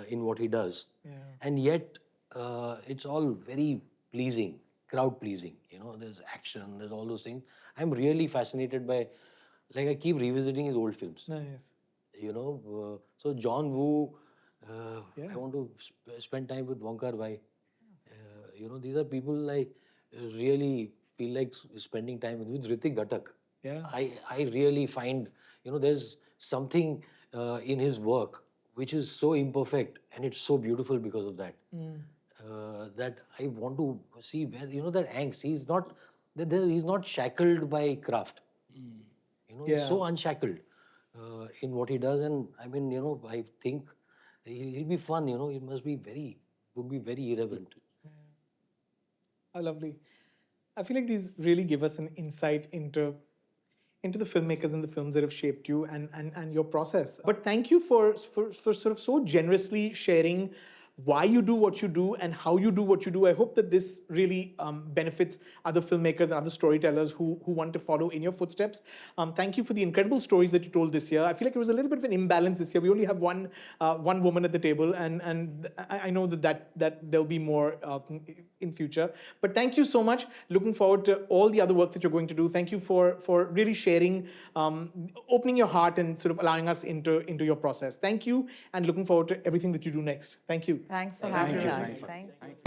in what he does, and yet it's all very pleasing, crowd pleasing. There's action, there's all those things. I'm really fascinated by, I keep revisiting his old films. Nice. So John Woo, I want to spend time with Wonkar Bhai. These are people I really feel like spending time with Ritik Ghatak. Yeah. I really find, there's something in his work which is so imperfect and it's so beautiful because of that. That I want to see where, that angst. He's not shackled by craft. He's Yeah. so unshackled in what he does. And I mean, I think he'll be fun, it would be very irreverent. How lovely. I feel like these really give us an insight into the filmmakers and the films that have shaped you and your process. But thank you for sort of so generously sharing why you do what you do and how you do what you do. I hope that this really benefits other filmmakers and other storytellers who want to follow in your footsteps. Thank you for the incredible stories that you told this year. I feel like it was a little bit of an imbalance this year. We only have one woman at the table, and I know that there'll be more in future. But thank you so much. Looking forward to all the other work that you're going to do. Thank you for really sharing, opening your heart and sort of allowing us into your process. Thank you, and looking forward to everything that you do next. Thank you. Thanks for having us. Thank you.